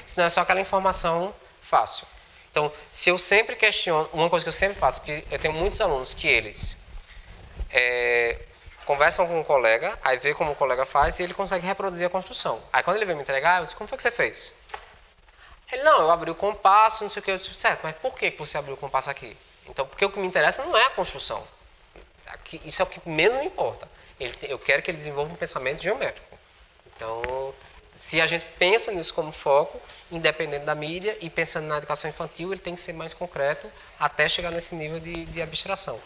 S2: senão é só aquela informação fácil. Então, se eu sempre questiono, uma coisa que eu sempre faço, que eu tenho muitos alunos que eles conversam com um colega, aí vê como o colega faz e ele consegue reproduzir a construção. Aí quando ele vem me entregar, eu disse, como foi que você fez? Ele, não, eu abri o compasso, não sei o que. Eu disse, certo, mas por que você abriu o compasso aqui? Então, porque o que me interessa não é a construção. Isso é o que menos me importa. Eu quero que ele desenvolva um pensamento geométrico. Então, se a gente pensa nisso como foco, independente da mídia, e pensando na educação infantil, ele tem que ser mais concreto até chegar nesse nível de abstração.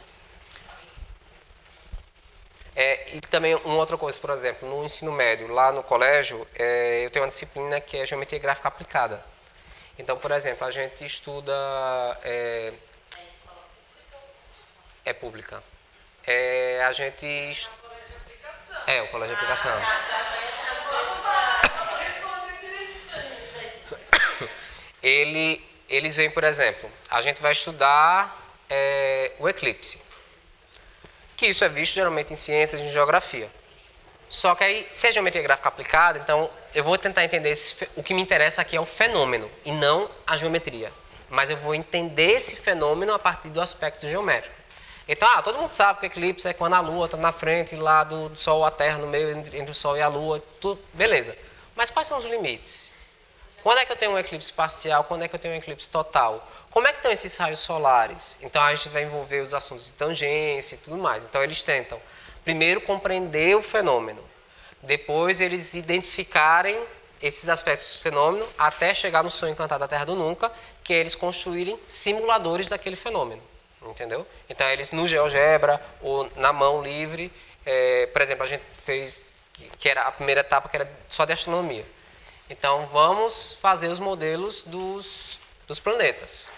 S2: E também uma outra coisa, por exemplo, no ensino médio, lá no colégio, eu tenho uma disciplina que é geometria gráfica aplicada. Então, por exemplo, a gente estuda... É pública. A gente... o colégio de aplicação. Eles vêm, por exemplo, a gente vai estudar o eclipse. Que isso é visto geralmente em ciências, em geografia. Só que aí, se é geometria gráfica aplicada, então eu vou tentar entender o que me interessa aqui é o fenômeno e não a geometria. Mas eu vou entender esse fenômeno a partir do aspecto geométrico. Então, todo mundo sabe que o eclipse é quando a Lua está na frente, lá do Sol, a Terra, no meio, entre o Sol e a Lua, tudo, beleza. Mas quais são os limites? Quando é que eu tenho um eclipse parcial? Quando é que eu tenho um eclipse total? Como é que estão esses raios solares? Então, a gente vai envolver os assuntos de tangência e tudo mais. Então, eles tentam, primeiro, compreender o fenômeno. Depois, eles identificarem esses aspectos do fenômeno até chegar no Sonho Encantado da Terra do Nunca, que é eles construírem simuladores daquele fenômeno. Entendeu? Então, eles no GeoGebra ou na mão livre, por exemplo, a gente fez, que era a primeira etapa, que era só de astronomia. Então, vamos fazer os modelos dos planetas.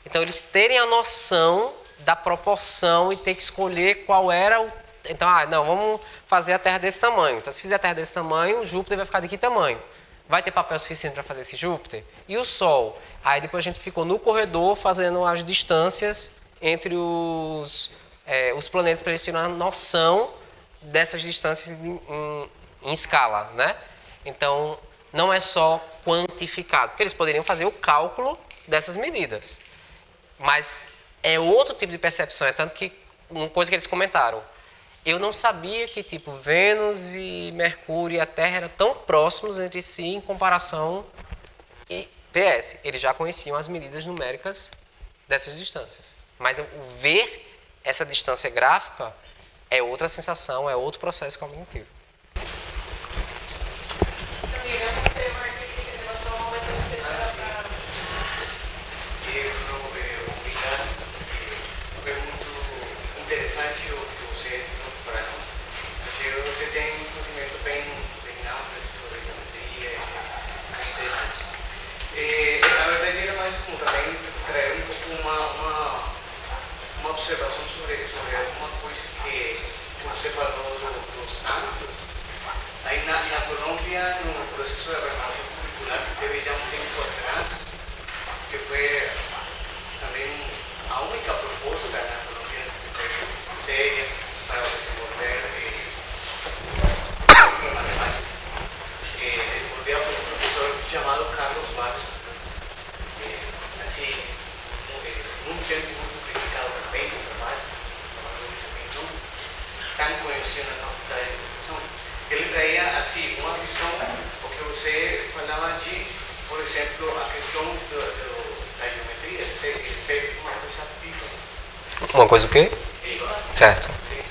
S2: Então, eles terem a noção da proporção e ter que escolher qual era o... Então, não, vamos fazer a Terra desse tamanho. Então, se fizer a Terra desse tamanho, Júpiter vai ficar de que tamanho? Vai ter papel suficiente para fazer esse Júpiter? E o Sol? Aí, depois a gente ficou no corredor fazendo as distâncias entre os planetas para eles terem uma noção dessas distâncias em escala, né? Então, não é só quantificado, porque eles poderiam fazer o cálculo dessas medidas. Mas é outro tipo de percepção, é tanto que uma coisa que eles comentaram, eu não sabia que tipo Vênus e Mercúrio e a Terra eram tão próximos entre si em comparação, PS, eles já conheciam as medidas numéricas dessas distâncias. Mas o ver essa distância gráfica é outra sensação, é outro processo cognitivo.
S1: Se não me engano, você marca que você levantou a mão, mas eu não sei se era para...
S7: Obrigado. Foi muito interessante o que você trouxe para nós. Porque você tem um conhecimento bem amplo sobre geometria, é muito interessante. Na verdade, era mais como também trazer um pouco uma observação sobre alguma coisa que você falou dos ângulos. Aí na Colômbia, no processo de renovação curricular que teve já um tempo atrás, que foi também a única proposta na Colômbia séria para desenvolver matemática. Desenvolveu por um professor chamado Carlos Basso. Assim, num tempo muito criticado também no trabalho também não tão conhecido na faculdade de educação. Ele traía assim uma visão, porque você falava de, por exemplo, a questão da geometria ser uma coisa viva.
S2: Uma coisa o quê?
S7: Viva.
S2: Certo.
S7: Sim.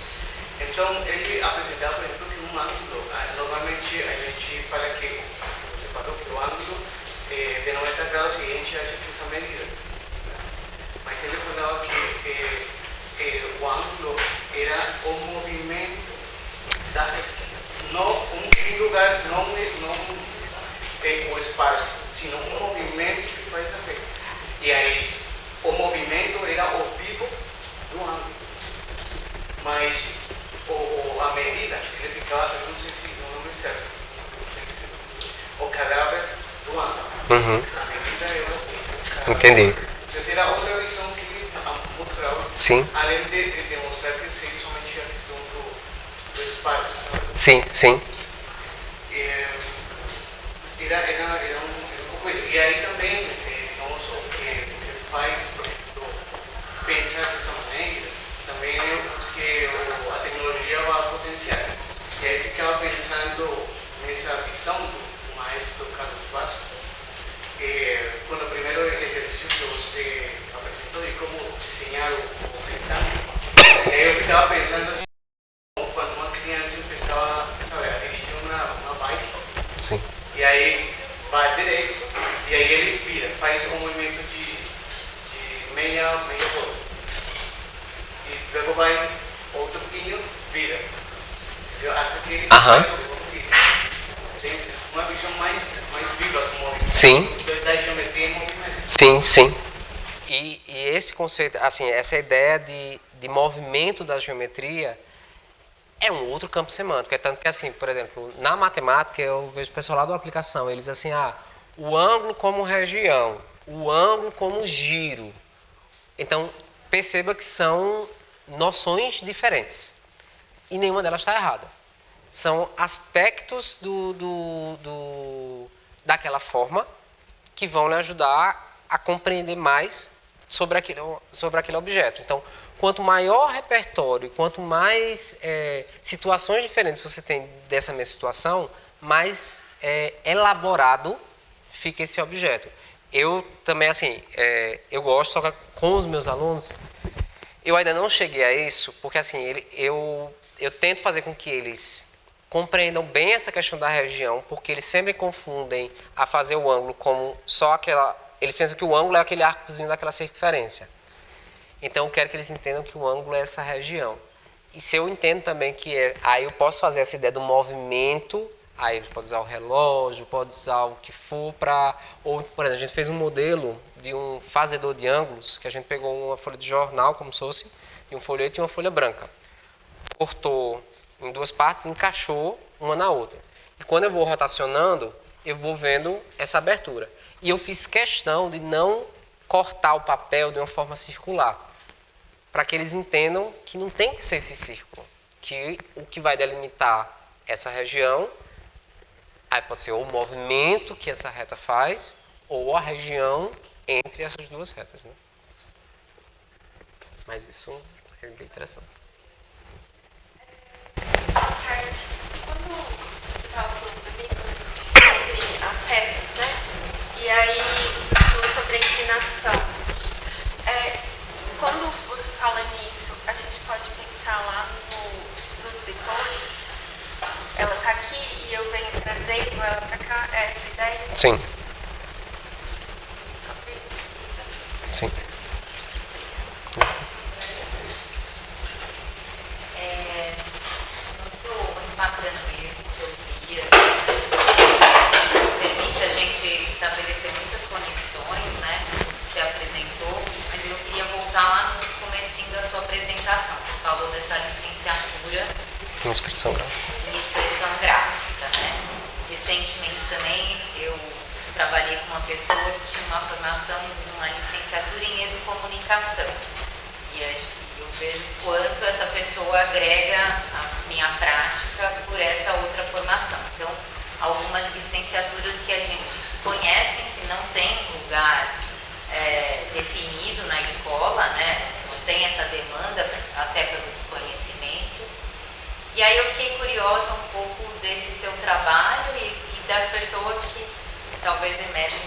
S7: Então, ele apresentava, por exemplo, que um ângulo, normalmente a gente fala que, você falou que o ângulo de 90 graus a gente acha que essa medida. Mas ele falava que o ângulo era o movimento da reta. Não um lugar, não o espaço, sino um movimento que faz a reta. E aí, o movimento era o vivo do ângulo. Mas a medida, ele ficava, eu não sei se o nome é certo, o cadáver do ângulo.
S2: Uhum.
S7: A medida era o cadáver.
S2: Entendi.
S7: Então, era outra visão que ele mostrava.
S2: Sim.
S7: Além de demonstrar que seria somente a questão do espaço. Sabe?
S2: Sim, sim.
S7: Era um pouco isso. E aí também, o que faz, por exemplo, pensar dessa maneira, também é o que a tecnologia vai potenciar. E aí ficava pensando nessa visão do maestro Carlos Basso, quando o primeiro exercício que você apresentou de como desenhar o rectângulo, eu ficava pensando assim, quando uma criança empezava a dirigir uma bike,
S2: Sim.
S7: e aí vai direito, e aí ele vira, faz um movimento de meia volta. E logo vai outro pouquinho, vira. Entendeu? Até que ele faz o vira. Uma visão mais viva do movimento.
S2: Sim.
S7: Da geometria em movimento.
S2: Sim, sim. E esse conceito, assim, essa ideia de movimento da geometria é um outro campo semântico. É tanto que, assim, por exemplo, na matemática, eu vejo o pessoal lá da aplicação, eles assim, o ângulo como região, o ângulo como giro. Então, perceba que são noções diferentes. E nenhuma delas está errada. São aspectos daquela forma que vão lhe ajudar a compreender mais sobre aquele objeto. Então, quanto maior repertório, quanto mais situações diferentes você tem dessa mesma situação, mais elaborado fica esse objeto. Eu também, assim, eu gosto, só que com os meus alunos, eu ainda não cheguei a isso, porque assim, eu tento fazer com que eles compreendam bem essa questão da região, porque eles sempre confundem a fazer o ângulo como só aquela... Ele pensa que o ângulo é aquele arcozinho daquela circunferência. Então, eu quero que eles entendam que o ângulo é essa região. E se eu entendo também que aí eu posso fazer essa ideia do movimento, aí eles podem usar o relógio, pode usar o que for para... Ou, por exemplo, a gente fez um modelo de um fazedor de ângulos, que a gente pegou uma folha de jornal, como se fosse, e um folheto e uma folha branca. Cortou em duas partes, encaixou uma na outra. E quando eu vou rotacionando, eu vou vendo essa abertura. E eu fiz questão de não cortar o papel de uma forma circular, para que eles entendam que não tem que ser esse círculo, que o que vai delimitar essa região, aí pode ser ou o movimento que essa reta faz, ou a região entre essas duas retas, né? Mas isso é bem interessante.
S4: Kart, quando você estava falando para mim sobre as retas, né? E aí iluminação. Quando você fala nisso, a gente pode pensar lá nos vetores. Ela está aqui e eu venho trazendo ela para cá. É essa a ideia?
S2: Sim,
S4: Só pra-
S2: sim.
S6: Muito bacana mesmo te ouvir, assim, permite a gente estabelecer muitas conexões, né? Você apresentou, mas eu queria voltar lá no comecinho da sua apresentação. Você falou dessa licenciatura
S2: Expressão gráfica.
S6: em expressão gráfica, né? Recentemente também eu trabalhei com uma pessoa que tinha uma formação, uma licenciatura em educomunicação. E eu vejo quanto essa pessoa agrega a minha prática por essa outra formação. Então, algumas licenciaturas que a gente desconhece, que não tem lugar definido na escola, né? Não tem essa demanda, até pelo desconhecimento. E aí eu fiquei curiosa um pouco desse seu trabalho e das pessoas que talvez emergem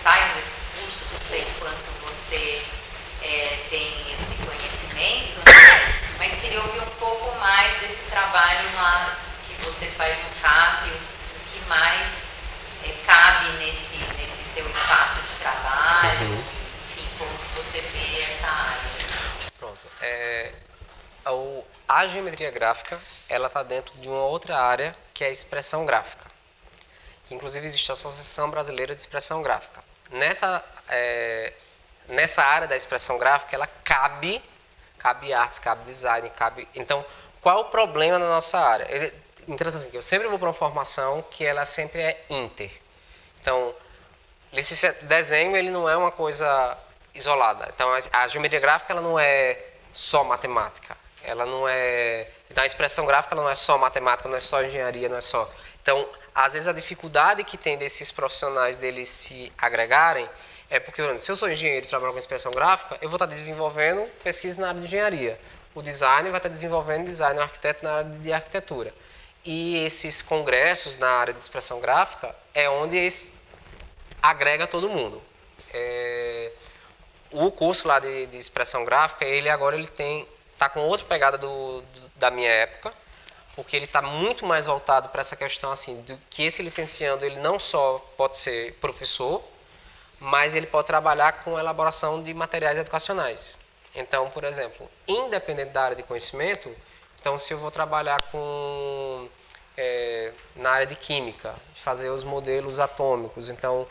S6: saiam desses cursos, não sei quanto você tem esse conhecimento, né? Mas queria ouvir um pouco mais desse trabalho lá que você faz no CAP, o que mais cabe nesse seu espaço de trabalho, enfim, como você vê essa área.
S2: Pronto. A geometria gráfica, ela está dentro de uma outra área, que é a expressão gráfica. Inclusive, existe a Associação Brasileira de Expressão Gráfica. Nessa área da expressão gráfica, ela cabe artes, cabe design, Então, qual o problema na nossa área? Interessante assim, que eu sempre vou para uma formação que ela sempre é inter. Então, desenho, ele não é uma coisa isolada. Então, a geometria gráfica, ela não é só matemática. Ela não é... Então, a expressão gráfica não é só matemática, não é só engenharia, não é só... Então, às vezes, a dificuldade que tem desses profissionais, deles se agregarem, é porque, se eu sou engenheiro e trabalho com expressão gráfica, eu vou estar desenvolvendo pesquisa na área de engenharia. O designer vai estar desenvolvendo design, o arquiteto na área de arquitetura. E esses congressos na área de expressão gráfica é onde agrega todo mundo. O curso lá de expressão gráfica, ele agora está com outra pegada da minha época, porque ele está muito mais voltado para essa questão assim, do que esse licenciando ele não só pode ser professor, mas ele pode trabalhar com a elaboração de materiais educacionais. Então, por exemplo, independente da área de conhecimento, então se eu vou trabalhar na área de química, fazer os modelos atômicos, então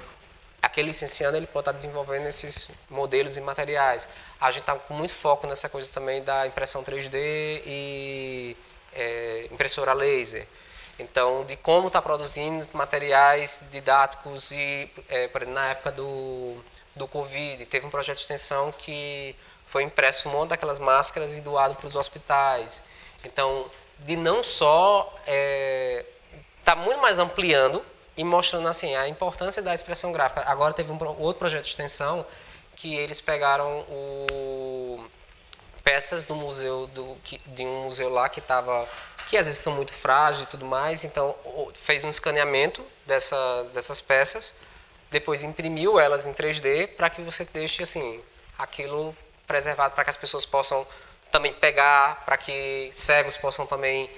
S2: aquele licenciando ele pode estar desenvolvendo esses modelos e materiais. A gente está com muito foco nessa coisa também da impressão 3D e impressora laser. Então, de como está produzindo materiais didáticos e, na época do Covid, teve um projeto de extensão que foi impresso um monte daquelas máscaras e doado para os hospitais. Então, de não só... está muito mais ampliando e mostrando assim, a importância da expressão gráfica. Agora teve outro projeto de extensão que eles pegaram peças do museu, de um museu lá que às vezes são muito frágeis e tudo mais, então fez um escaneamento dessas peças, depois imprimiu elas em 3D para que você deixe assim, aquilo preservado para que as pessoas possam também pegar, para que cegos possam também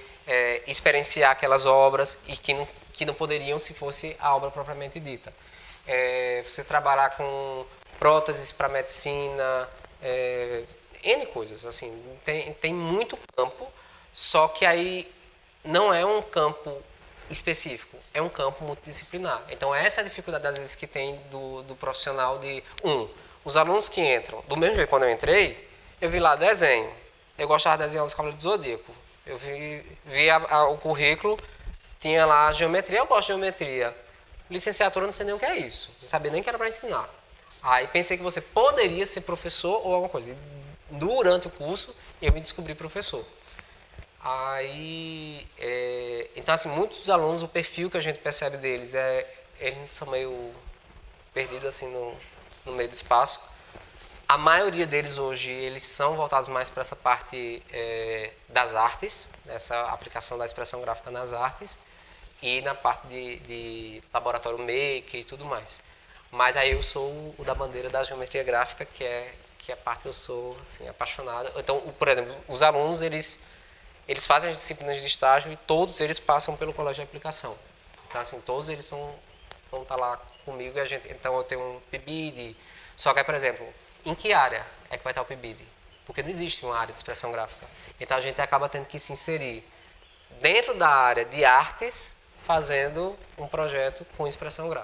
S2: experienciar aquelas obras e que não poderiam se fosse a obra propriamente dita. Você trabalhar com próteses para medicina, N coisas, assim, tem muito campo, só que aí não é um campo específico, é um campo multidisciplinar. Então essa é a dificuldade às vezes que tem do profissional os alunos que entram, do mesmo jeito quando eu entrei, eu vi lá desenho, eu gostava de desenhar os Cavaleiros do Zodíaco, eu vi o currículo, tinha lá geometria, eu gosto de geometria, licenciatura eu não sei nem o que é isso, não sabia nem que era para ensinar. Aí pensei que você poderia ser professor ou alguma coisa. Durante o curso, eu me descobri professor. Aí, então, assim, muitos dos alunos, o perfil que a gente percebe deles eles são meio perdidos assim no meio do espaço. A maioria deles hoje, eles são voltados mais para essa parte das artes, essa aplicação da expressão gráfica nas artes e na parte de laboratório maker e tudo mais. Mas aí eu sou o da bandeira da geometria gráfica, que é a parte que eu sou assim, apaixonado. Então, por exemplo, os alunos, eles fazem as disciplinas de estágio e todos eles passam pelo colégio de aplicação. Então, assim, todos eles vão estar lá comigo e então eu tenho um PIBID. Só que, por exemplo, em que área é que vai estar o PIBID? Porque não existe uma área de expressão gráfica. Então a gente acaba tendo que se inserir dentro da área de artes, fazendo um projeto com expressão gráfica.